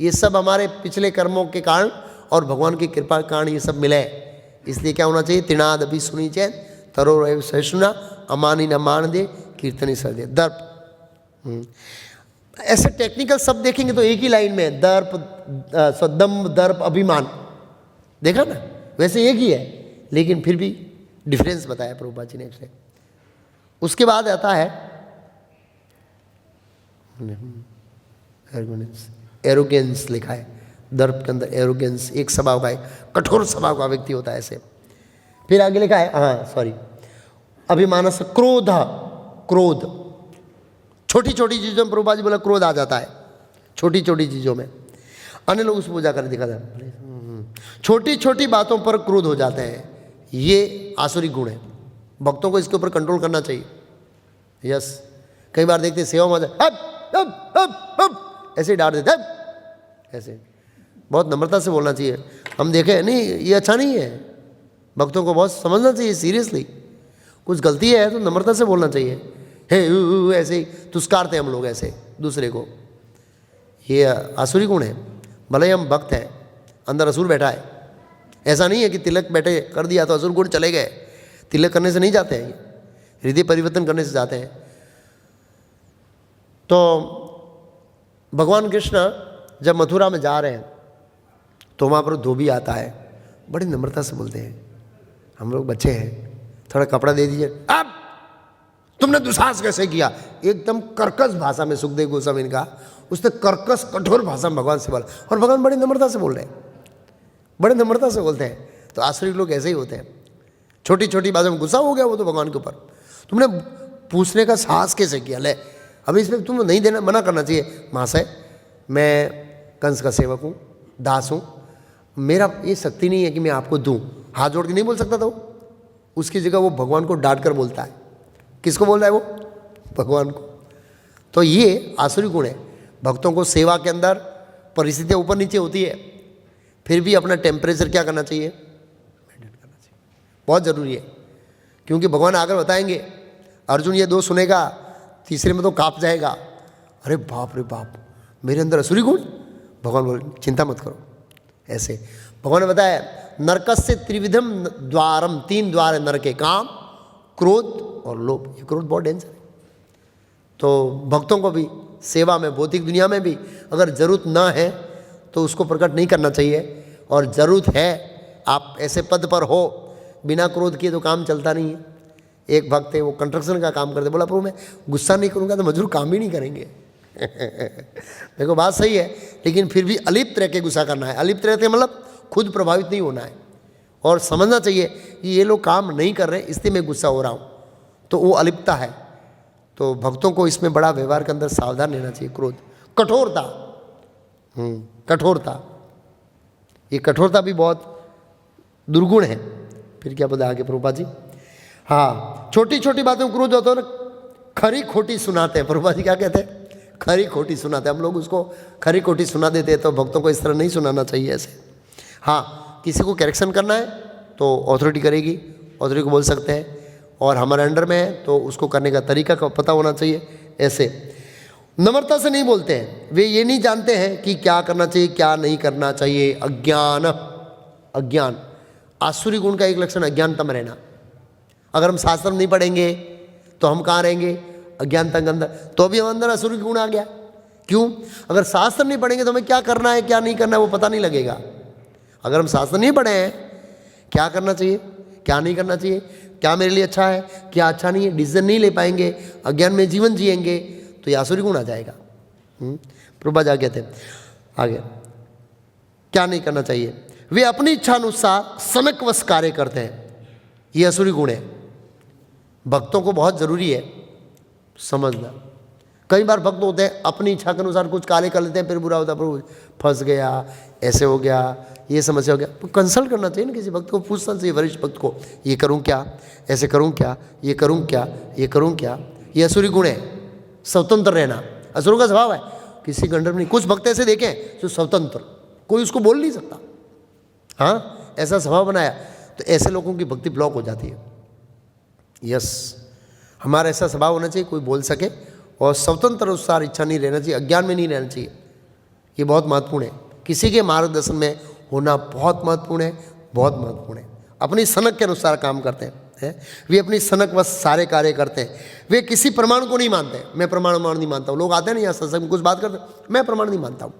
ये सब हमारे पिछले कर्मों के कारण और भगवान की कृपा के कारण ये सब मिले हैं। इसलिए क्या होना चाहिए, तिनाद अभी सुनी चैन तरो रहे सहिष्णुना अमानी न मान दे कीर्तनी सर दे। दर्प, ऐसे टेक्निकल शब्द देखेंगे तो एक ही लाइन में है, दर्प, दम्भ, दर्प, अभिमान, देखा ना, वैसे एक ही है लेकिन फिर भी डिफरेंस बताया प्रभुपाद जी ने इससे। उसके बाद आता है एरोगेंस, लिखा है दर्प के अंदर एरोगेंस, एक स्वभाव का है, कठोर स्वभाव का व्यक्ति होता है ऐसे। फिर आगे लिखा है, हाँ सॉरी, अभिमानस, क्रोध, क्रोध, छोटी छोटी चीज़ों में प्रभुपाद जी बोला क्रोध आ जाता है, छोटी छोटी चीज़ों में। अन्य लोग उस पूजा कर दिखा जाए, छोटी छोटी बातों पर क्रोध हो जाते हैं, ये आसुरी गुण है। भक्तों को इसके ऊपर कंट्रोल करना चाहिए। यस, कई बार देखते सेवा में ऐसे डांट देते, ऐसे बहुत नम्रता से बोलना चाहिए। हम देखे नहीं, ये अच्छा नहीं है, भक्तों को बहुत समझना चाहिए सीरियसली। कुछ गलती है तो नम्रता से बोलना चाहिए। हे ऐसे ही तुस्कारते हम लोग ऐसे दूसरे को, ये आसुरी गुण है। भले ही हम भक्त हैं, अंदर असुर बैठा है। ऐसा नहीं है कि तिलक बैठे कर दिया तो असुर गुण चले गए, तिलक करने से नहीं जाते हैं, हृदय परिवर्तन करने से जाते हैं। तो भगवान कृष्ण जब मथुरा में जा रहे हैं तो वहाँ पर धोबी आता है, बड़ी नम्रता से बोलते हैं, हम लोग बच्चे हैं, थोड़ा कपड़ा दे दीजिए। अब तुमने दुस्साहस कैसे किया, एकदम कर्कश भाषा में, सुखदेव गोस्वामी का उसने कर्कश कठोर भाषा में भगवान से बोला, और भगवान बड़ी नम्रता से बोल रहे हैं, बड़े नम्रता से बोलते हैं। तो आश्रित लोग ऐसे ही होते हैं, छोटी छोटी बातों में गुस्सा हो गया वो तो भगवान के ऊपर, तुमने पूछने का साहस कैसे किया। ले अभी इसमें तुम नहीं देना, मना करना चाहिए, महाशय मैं कंस का सेवक हूँ, दास हूँ, मेरा ये शक्ति नहीं है कि मैं आपको दूँ। हाथ जोड़ के नहीं बोल सकता था वो, उसकी जगह वो भगवान को डांट कर बोलता है। किसको बोल रहा है वो, भगवान को। तो ये आसुरी गुण है। भक्तों को सेवा के अंदर परिस्थितियाँ ऊपर नीचे होती है, फिर भी अपना टेम्परेचर क्या करना चाहिए, मेंटेन करना चाहिए, बहुत ज़रूरी है। क्योंकि भगवान आकर बताएंगे, अर्जुन ये 2 सुनेगा, तीसरे में तो काँप जाएगा, अरे बाप रे बाप मेरे अंदर असुरी गुण। भगवान बोले चिंता मत करो। ऐसे भगवान ने बताया, नरकस्य त्रिविधम द्वारम, 3 द्वार है नरक के, काम, क्रोध और लोभ। ये क्रोध बहुत डेंजर है। तो भक्तों को भी सेवा में, भौतिक दुनिया में भी अगर ज़रूरत ना है तो उसको प्रकट नहीं करना चाहिए, और ज़रूरत है, आप ऐसे पद पर हो, बिना क्रोध किए तो काम चलता नहीं है। एक भक्त है वो कंस्ट्रक्शन का काम करते, बोला प्रभु मैं गुस्सा नहीं करूँगा तो मजदूर काम ही नहीं करेंगे। देखो बात सही है, लेकिन फिर भी अलिप्त रह के गुस्सा करना है। अलिप्त रहते मतलब खुद प्रभावित नहीं होना है, और समझना चाहिए कि ये लोग काम नहीं कर रहे इसलिए मैं गुस्सा हो रहा हूँ, तो वो अलिप्तता है। तो भक्तों को इसमें बड़ा व्यवहार के अंदर सावधान रहना चाहिए। क्रोध, कठोरता, कठोरता, ये कठोरता भी बहुत दुर्गुण है। फिर क्या बोला आगे प्रभुपाद जी, हाँ छोटी छोटी बातों में क्रोध होता है ना, खरी खोटी सुनाते हैं। प्रभुपाद जी क्या कहते हैं, खरी खोटी सुनाते हैं। हम लोग उसको खरी खोटी सुना देते हैं, तो भक्तों को इस तरह नहीं सुनाना चाहिए ऐसे। हाँ किसी को करेक्शन करना है तो अथॉरिटी करेगी, अथॉरिटी को बोल सकते हैं, और हमारे अंडर में है तो उसको करने का तरीका का पता होना चाहिए। ऐसे नम्रता से नहीं बोलते हैं, वे ये नहीं जानते हैं कि क्या करना चाहिए क्या नहीं करना चाहिए। अज्ञान, अज्ञान, आसुरी गुण का एक लक्षण अज्ञानता में रहना। अगर हम शास्त्र नहीं पढ़ेंगे तो हम कहाँ रहेंगे, अज्ञानता के अंदर, तो भी हम अंदर आसुरी गुण आ गया। क्यों, अगर शास्त्र नहीं पढ़ेंगे तो हमें क्या करना है क्या नहीं करना है वो पता नहीं लगेगा। अगर हम शास्त्र नहीं पढ़े हैं, क्या करना चाहिए क्या नहीं करना चाहिए, क्या मेरे लिए अच्छा है क्या अच्छा नहीं है, डिसीजन नहीं ले पाएंगे, अज्ञान में जीवन जिएंगे, तो ये आसुरी गुण आ जाएगा। प्रभुपाद जी कहते हैं आगे क्या नहीं करना चाहिए, वे अपनी इच्छा अनुसार समयवश कार्य करते हैं। ये असुरी गुण है। भक्तों को बहुत ज़रूरी है समझना। कई बार भक्त होते हैं अपनी इच्छा के अनुसार कुछ कार्य कर लेते हैं, फिर बुरा होता है, प्रभु फंस गया, ऐसे हो गया, ये समस्या हो गया। तो कंसल्ट करना चाहिए ना, किसी भक्त को पूछना चाहिए, वरिष्ठ भक्त को, ये करूं क्या, ऐसे करूं क्या, ये करूं क्या, ये करूं क्या। ये असुरी गुण है, स्वतंत्र रहना असुरों का स्वभाव है, किसी के अंडर में नहीं। कुछ भक्त ऐसे देखें जो स्वतंत्र, कोई उसको बोल नहीं सकता, हाँ ऐसा स्वभाव बनाया, तो ऐसे लोगों की भक्ति ब्लॉक हो जाती है। यस, हमारा ऐसा स्वभाव होना चाहिए, कोई बोल सके और स्वतंत्र अनुसार इच्छा नहीं रहना चाहिए, अज्ञान में नहीं रहना चाहिए। ये बहुत महत्वपूर्ण है, किसी के मार्गदर्शन में होना बहुत महत्वपूर्ण है, बहुत महत्वपूर्ण है। अपनी सनक के अनुसार काम करते हैं, वे अपनी सनक बस सारे कार्य करते हैं, वे किसी प्रमाण को नहीं मानते। मैं प्रमाण नहीं मानता हूँ, लोग आते हैं ना यहाँ सत्संग में कुछ बात करते, मैं प्रमाण नहीं मानता हूँ,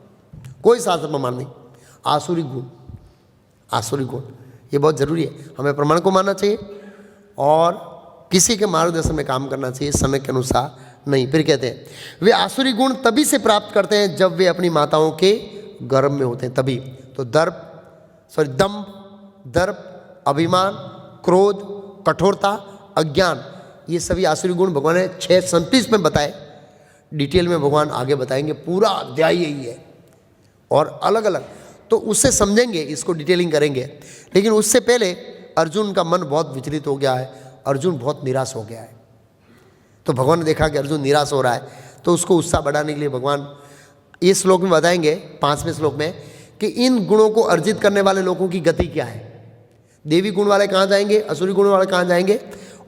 कोई शास्त्र प्रमाण नहीं। आसुरी गुण, आसुरी गुण ये बहुत ज़रूरी है, हमें प्रमाण को मानना चाहिए और किसी के मार्गदर्शन में काम करना चाहिए, समय के अनुसार नहीं। फिर कहते हैं वे आसुरी गुण तभी से प्राप्त करते हैं जब वे अपनी माताओं के गर्भ में होते हैं, तभी। तो दम्भ, दर्प, अभिमान, क्रोध, कठोरता, अज्ञान, ये सभी आसुरी गुण भगवान ने 6 संपिस में बताए। डिटेल में भगवान आगे बताएंगे, पूरा अध्याय यही है और अलग अलग, तो उससे समझेंगे, इसको डिटेलिंग करेंगे। लेकिन उससे पहले अर्जुन का मन बहुत विचलित हो गया है, अर्जुन बहुत निराश हो गया है। तो भगवान ने देखा कि अर्जुन निराश हो रहा है, तो उसको उत्साह बढ़ाने के लिए भगवान इस श्लोक में बताएंगे, 5वें श्लोक में, कि इन गुणों को अर्जित करने वाले लोगों की गति क्या है। देवी गुण वाले कहाँ जाएंगे, असुरी गुण वाले कहाँ जाएंगे,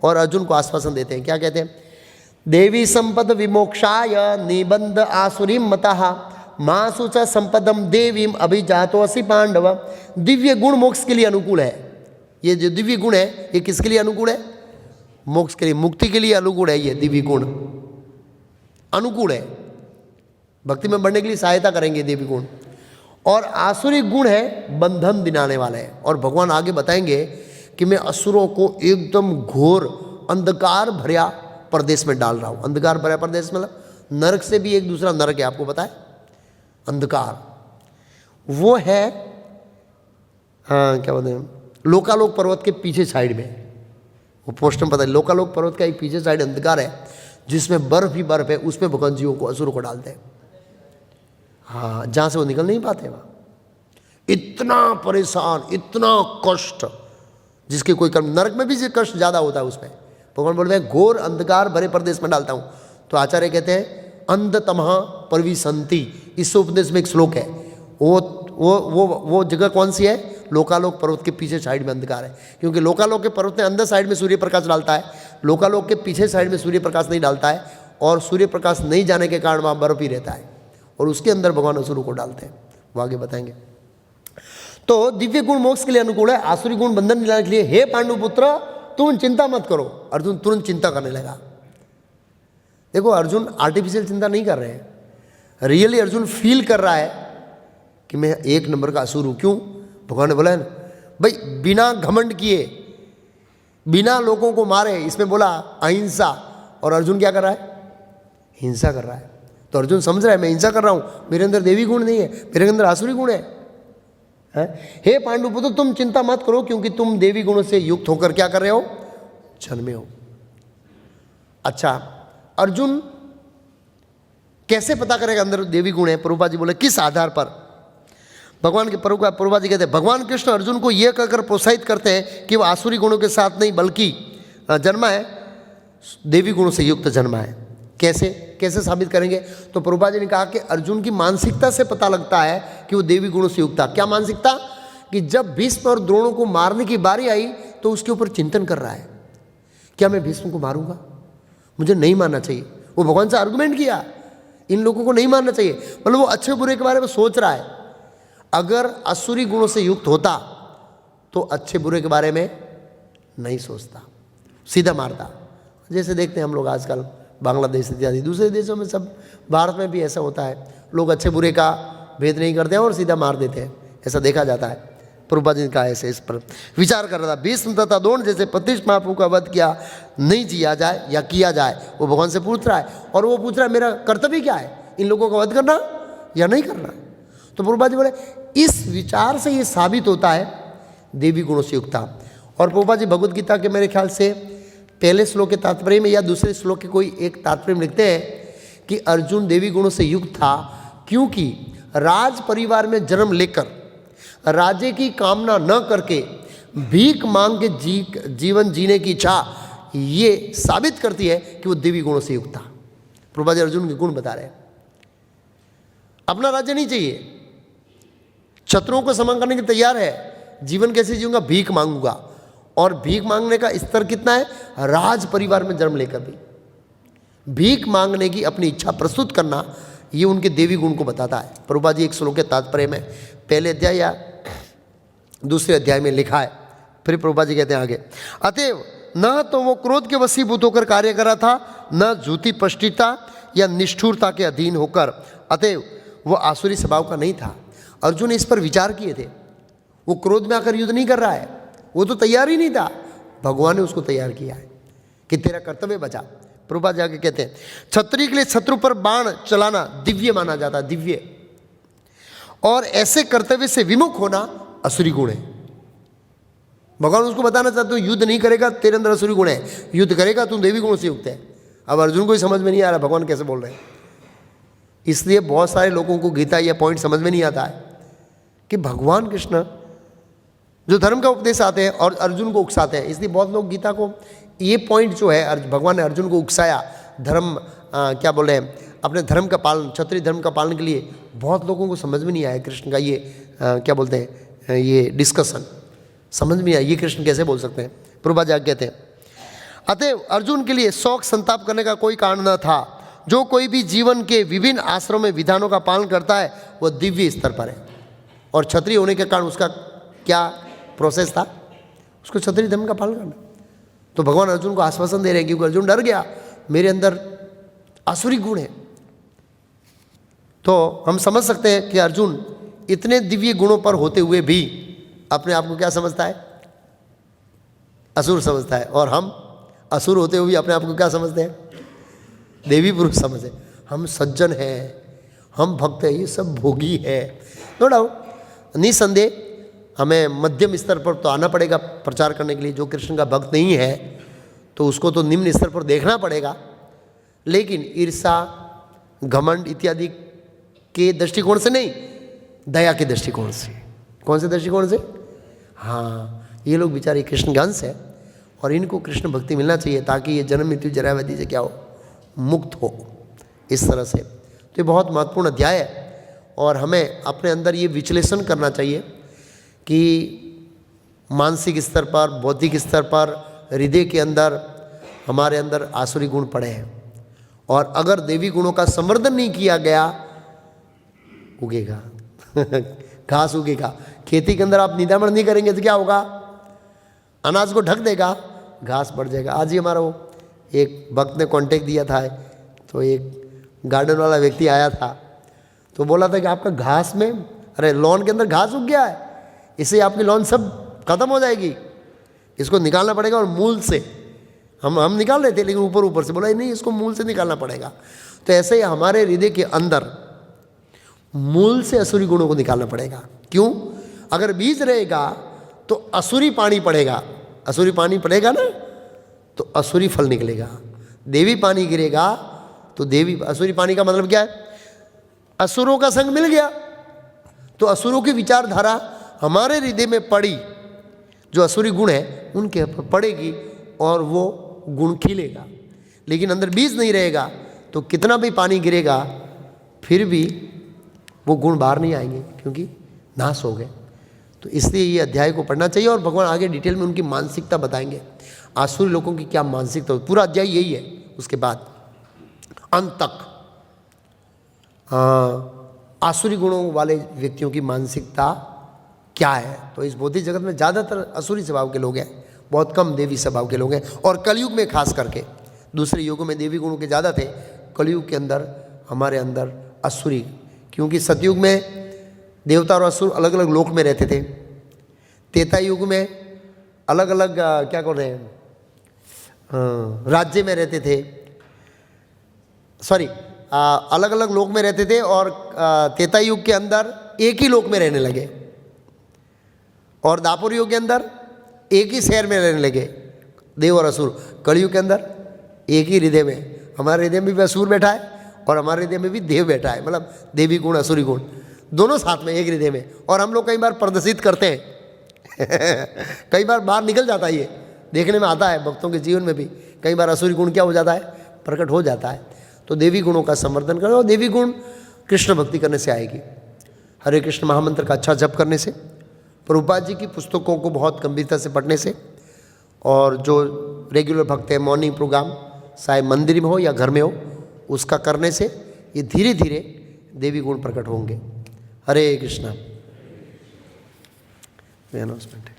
और अर्जुन को आश्वासन देते हैं। क्या कहते हैं, देवी संपद विमोक्षाय निबंध आसुरी मतः मासु च संपदम देवीम अभिजातोऽसि पांडव। दिव्य गुण मोक्ष के लिए अनुकूल है। ये जो दिव्य गुण है ये किसके लिए अनुकूल है, मोक्ष के लिए, मुक्ति के लिए अनुकूल है। ये दिव्य गुण अनुकूल है, भक्ति में बढ़ने के लिए सहायता करेंगे देवी गुण। और आसुरी गुण है बंधन दिलाने वाले हैं। और भगवान आगे बताएंगे कि मैं असुरों को एकदम घोर अंधकार भरा प्रदेश में डाल रहा हूँ। अंधकार भरा प्रदेश मतलब नरक से भी एक दूसरा नरक है, आपको पता है, अंधकार वो है, हाँ क्या बोलते हैं, लोकालोक पर्वत के पीछे साइड में, वो पोस्ट में पता है, लोकालोक पर्वत का एक पीछे साइड अंधकार है जिसमें बर्फ ही बर्फ है, उसमें भगवान जीवों को, असुरों को डालते हैं। हाँ, जहाँ से वो निकल नहीं पाते वहाँ, इतना परेशान, इतना कष्ट जिसके कोई कर्म, नरक में भी कष्ट ज़्यादा होता है उसमें। भगवान बोलते हैं घोर अंधकार भरे प्रदेश में डालता हूँ। तो आचार्य कहते हैं अंधतमः परिविशन्ति, इस उपदेश में एक श्लोक है, वो जगह कौन सी है, लोकालोक पर्वत के पीछे साइड में अंधकार है। क्योंकि लोकालोक के पर्वत में अंदर साइड में सूर्य प्रकाश डालता है, लोकालोक के पीछे साइड में सूर्य प्रकाश नहीं डालता है, और सूर्य प्रकाश नहीं जाने के कारण वहाँ बर्फ ही रहता है, और उसके अंदर भगवान असुरों को डालते हैं, वो आगे बताएंगे। तो दिव्य गुण मोक्ष के लिए अनुकूल है, आसुरी गुण बंधन दिलाने के लिए। हे पांडुपुत्र तुम चिंता मत करो। अर्जुन तुरंत चिंता करने लगा। देखो अर्जुन आर्टिफिशियल चिंता नहीं कर रहे हैं, रियली अर्जुन फील कर रहा है कि मैं 1 नंबर का असुर हूँ। क्यों, भगवान ने बोला है ना भाई, बिना घमंड किए, बिना लोगों को मारे, इसमें बोला अहिंसा, और अर्जुन क्या कर रहा है, हिंसा कर रहा है। तो अर्जुन समझ रहा है मैं हिंसा कर रहा हूँ, मेरे अंदर देवी गुण नहीं है, मेरे अंदर आसुरी गुण है। हे पांडुपुत्र तुम चिंता मत करो, क्योंकि तुम देवी गुणों से युक्त होकर क्या कर रहे हो, जन्मे हो। अच्छा, अर्जुन कैसे पता करेगा अंदर देवी गुण है? प्रभुपाद जी बोले किस आधार पर? भगवान के प्रभुपाद जी कहते हैं भगवान कृष्ण अर्जुन को यह कहकर प्रोत्साहित करते हैं कि वह आसुरी गुणों के साथ नहीं बल्कि जन्मा है, देवी गुणों से युक्त जन्मा है। कैसे साबित करेंगे? तो प्रभुपाद जी ने कहा कि अर्जुन की मानसिकता से पता लगता है कि वो देवी गुणों से युक्त था। क्या मानसिकता? कि जब भीष्म और द्रोणों को मारने की बारी आई तो उसके ऊपर चिंतन कर रहा है, क्या मैं भीष्म को मारूंगा, मुझे नहीं मारना चाहिए। वो भगवान से आर्गुमेंट किया, इन लोगों को नहीं मारना चाहिए, मतलब वो अच्छे बुरे के बारे में सोच रहा है। अगर आसुरी गुणों से युक्त होता तो अच्छे बुरे के बारे में नहीं सोचता, सीधा मारता। जैसे देखते हैं हम लोग आजकल बांग्लादेश इत्यादि दूसरे देशों में, सब भारत में भी ऐसा होता है, लोग अच्छे बुरे का भेद नहीं करते हैं और सीधा मार देते हैं, ऐसा देखा जाता है। प्रभुपाद जी का ऐसे इस पर विचार कर रहा था। भीष्म तथा द्रोण जैसे 25 महापुरुषों का वध किया नहीं जिया जाए या किया जाए, वो भगवान से पूछ रहा है, और वो पूछ रहा है मेरा कर्तव्य क्या है, इन लोगों का वध करना या नहीं करना। तो प्रभुपाद जी बोले इस विचार से ये साबित होता है देवी गुणों से युक्त था। और प्रभुपाद जी भगवद गीता के मेरे ख्याल से पहले श्लोक के तात्पर्य में या दूसरे श्लोक के कोई एक तात्पर्य में लिखते हैं कि अर्जुन देवी गुणों से युक्त था, क्योंकि राज परिवार में जन्म लेकर राज्य की कामना न करके भीख मांग के जीवन जीने की इच्छा ये साबित करती है कि वो देवी गुणों से युक्त था। प्रभुपाद जी अर्जुन के गुण बता रहे हैं। अपना राज्य नहीं चाहिए, शत्रुओं को समान करने के तैयार है, जीवन कैसे जीऊंगा, भीख मांगूंगा। और भीख मांगने का स्तर कितना है, राज परिवार में जन्म लेकर भी भीख मांगने की अपनी इच्छा प्रस्तुत करना, ये उनके देवी गुण को बताता है। प्रभुपाद जी एक श्लोक के तात्पर्य में पहले अध्याय या दूसरे अध्याय में लिखा है। फिर प्रभुपाद जी कहते हैं आगे, अतएव न तो वो क्रोध के वशीभूत होकर कार्य कर रहा था, न झूठी पष्टिता या निष्ठुरता के अधीन होकर, अतएव वो आसुरी स्वभाव का नहीं था। अर्जुन ने इस पर विचार किए थे। वो क्रोध में आकर युद्ध नहीं कर रहा है, वो तो तैयार ही नहीं था, भगवान ने उसको तैयार किया है कि तेरा कर्तव्य बचा। प्रभुपाद जाके कहते हैं, क्षत्रिय के लिए शत्रु पर बाण चलाना दिव्य माना जाता है, दिव्य, और ऐसे कर्तव्य से विमुख होना असुरी गुण है। भगवान उसको बताना चाहते हो, युद्ध नहीं करेगा तेरे अंदर असुरी गुण है, युद्ध करेगा तुम देवी गुणों से युक्त है। अब अर्जुन को ही समझ में नहीं आ रहा भगवान कैसे बोल रहे हैं। इसलिए बहुत सारे लोगों को गीता यह पॉइंट समझ में नहीं आता है कि भगवान कृष्ण जो धर्म का उपदेश आते हैं और अर्जुन को उकसाते हैं। इसलिए बहुत लोग गीता को ये पॉइंट जो है, भगवान ने अर्जुन को उकसाया धर्म क्या बोल रहे हैं, अपने धर्म का पालन, क्षत्रिय धर्म का पालन के लिए, बहुत लोगों को समझ में नहीं आया कृष्ण का ये क्या बोलते हैं, ये डिस्कशन समझ में आया, ये कृष्ण कैसे बोल सकते हैं। प्रभुपाद जी कहते हैं, अतएव अर्जुन के लिए शोक संताप करने का कोई कारण न था। जो कोई भी जीवन के विभिन्न आश्रमों में विधानों का पालन करता है वह दिव्य स्तर पर है। और क्षत्रिय होने के कारण उसका क्या प्रोसेस था, उसको क्षत्रिय धर्म का पालन करना। तो भगवान अर्जुन को आश्वासन दे रहे हैं, क्योंकि अर्जुन डर गया, मेरे अंदर आसुरी गुण है। तो हम समझ सकते हैं कि अर्जुन इतने दिव्य गुणों पर होते हुए भी अपने आप को क्या समझता है, असुर समझता है। और हम असुर होते हुए भी अपने आप को क्या समझते हैं, देवी पुरुष समझे। हम सज्जन हैं, हम भक्त हैं, ये सब भोगी है। नो डाउट, निसंदेह हमें मध्यम स्तर पर तो आना पड़ेगा प्रचार करने के लिए। जो कृष्ण का भक्त नहीं है तो उसको तो निम्न स्तर पर देखना पड़ेगा। लेकिन ईर्षा, घमंड इत्यादि के दृष्टिकोण से नहीं, दया के दृष्टिकोण से। कौन से दृष्टिकोण से? हाँ, ये लोग बेचारे कृष्ण के अंश है और इनको कृष्ण भक्ति मिलना चाहिए ताकि ये जन्म मृत्यु जरा व्याधि से क्या हो, मुक्त हो। इस तरह से तो ये बहुत महत्वपूर्ण अध्याय है और हमें अपने अंदर ये विश्लेषण करना चाहिए कि मानसिक स्तर पर, बौद्धिक स्तर पर, हृदय के अंदर हमारे अंदर आसुरी गुण पड़े हैं। और अगर देवी गुणों का संवर्धन नहीं किया गया, उगेगा घास उगेगा। खेती के अंदर आप निदामण नहीं करेंगे तो क्या होगा, अनाज को ढक देगा, घास बढ़ जाएगा। आज ही हमारा वो एक भक्त ने कांटेक्ट दिया था, तो एक गार्डन वाला व्यक्ति आया था तो बोला था कि आपका घास में, अरे लॉन के अंदर घास उग गया है, इससे आपकी लॉन सब खत्म हो जाएगी, इसको निकालना पड़ेगा। और मूल से हम निकाल रहे थे, लेकिन ऊपर ऊपर से बोला नहीं, इसको मूल से निकालना पड़ेगा। तो ऐसे ही हमारे हृदय के अंदर मूल से असुरी गुणों को निकालना पड़ेगा। क्यों? अगर बीज रहेगा तो असुरी पानी पड़ेगा, असुरी पानी पड़ेगा ना तो असुरी फल निकलेगा। देवी पानी गिरेगा तो देवी, असुरी पानी का मतलब क्या है, असुरों का संग मिल गया तो असुरों की विचारधारा हमारे हृदय में पड़ी, जो असुरी गुण है उनके पड़ेगी और वो गुण खिलेगा। लेकिन अंदर बीज नहीं रहेगा तो कितना भी पानी गिरेगा फिर भी वो गुण बाहर नहीं आएंगे, क्योंकि नाश हो गए। तो इसलिए ये अध्याय को पढ़ना चाहिए और भगवान आगे डिटेल में उनकी मानसिकता बताएंगे, आसुरी लोगों की क्या मानसिकता। पूरा अध्याय यही है। उसके बाद अंत तक आसुरी गुणों वाले व्यक्तियों की मानसिकता क्या है। तो इस बौद्धिक जगत में ज़्यादातर असुरी स्वभाव के लोग हैं, बहुत कम देवी स्वभाव के लोग हैं। और कलयुग में खास करके, दूसरे युगों में देवी गुणों के ज़्यादा थे, कलयुग के अंदर हमारे अंदर असुरी, क्योंकि सतयुग में देवता और असुर अलग अलग लोक में रहते थे। त्रेता युग में अलग अलग क्या कर रहे हैं, राज्य में रहते थे, सॉरी अलग अलग लोक में रहते थे। और त्रेता युग के अंदर एक ही लोक में रहने लगे। और दापुर युग के अंदर एक ही शहर में रहने लगे, देव और असुर। कलयुग के अंदर एक ही हृदय में, हमारे हृदय में भी असुर बैठा है और हमारे हृदय में भी देव बैठा है, मतलब देवी गुण असुरी गुण दोनों साथ में एक हृदय में। और हम लोग कई बार प्रदर्शित करते हैं कई बार बाहर निकल जाता है, ये देखने में आता है भक्तों के जीवन में भी कई बार असुरी गुण क्या हो जाता है, प्रकट हो जाता है। तो देवी गुणों का संवर्धन करो, और देवी गुण कृष्ण भक्ति करने से आएगी, हरे कृष्ण महामंत्र का अच्छा जप करने से, प्रभुपाद जी की पुस्तकों को बहुत गंभीरता से पढ़ने से, और जो रेगुलर भक्त है मॉर्निंग प्रोग्राम चाहे मंदिर में हो या घर में हो उसका करने से ये धीरे धीरे देवी गुण प्रकट होंगे। हरे कृष्णा। अनाउंसमेंट है।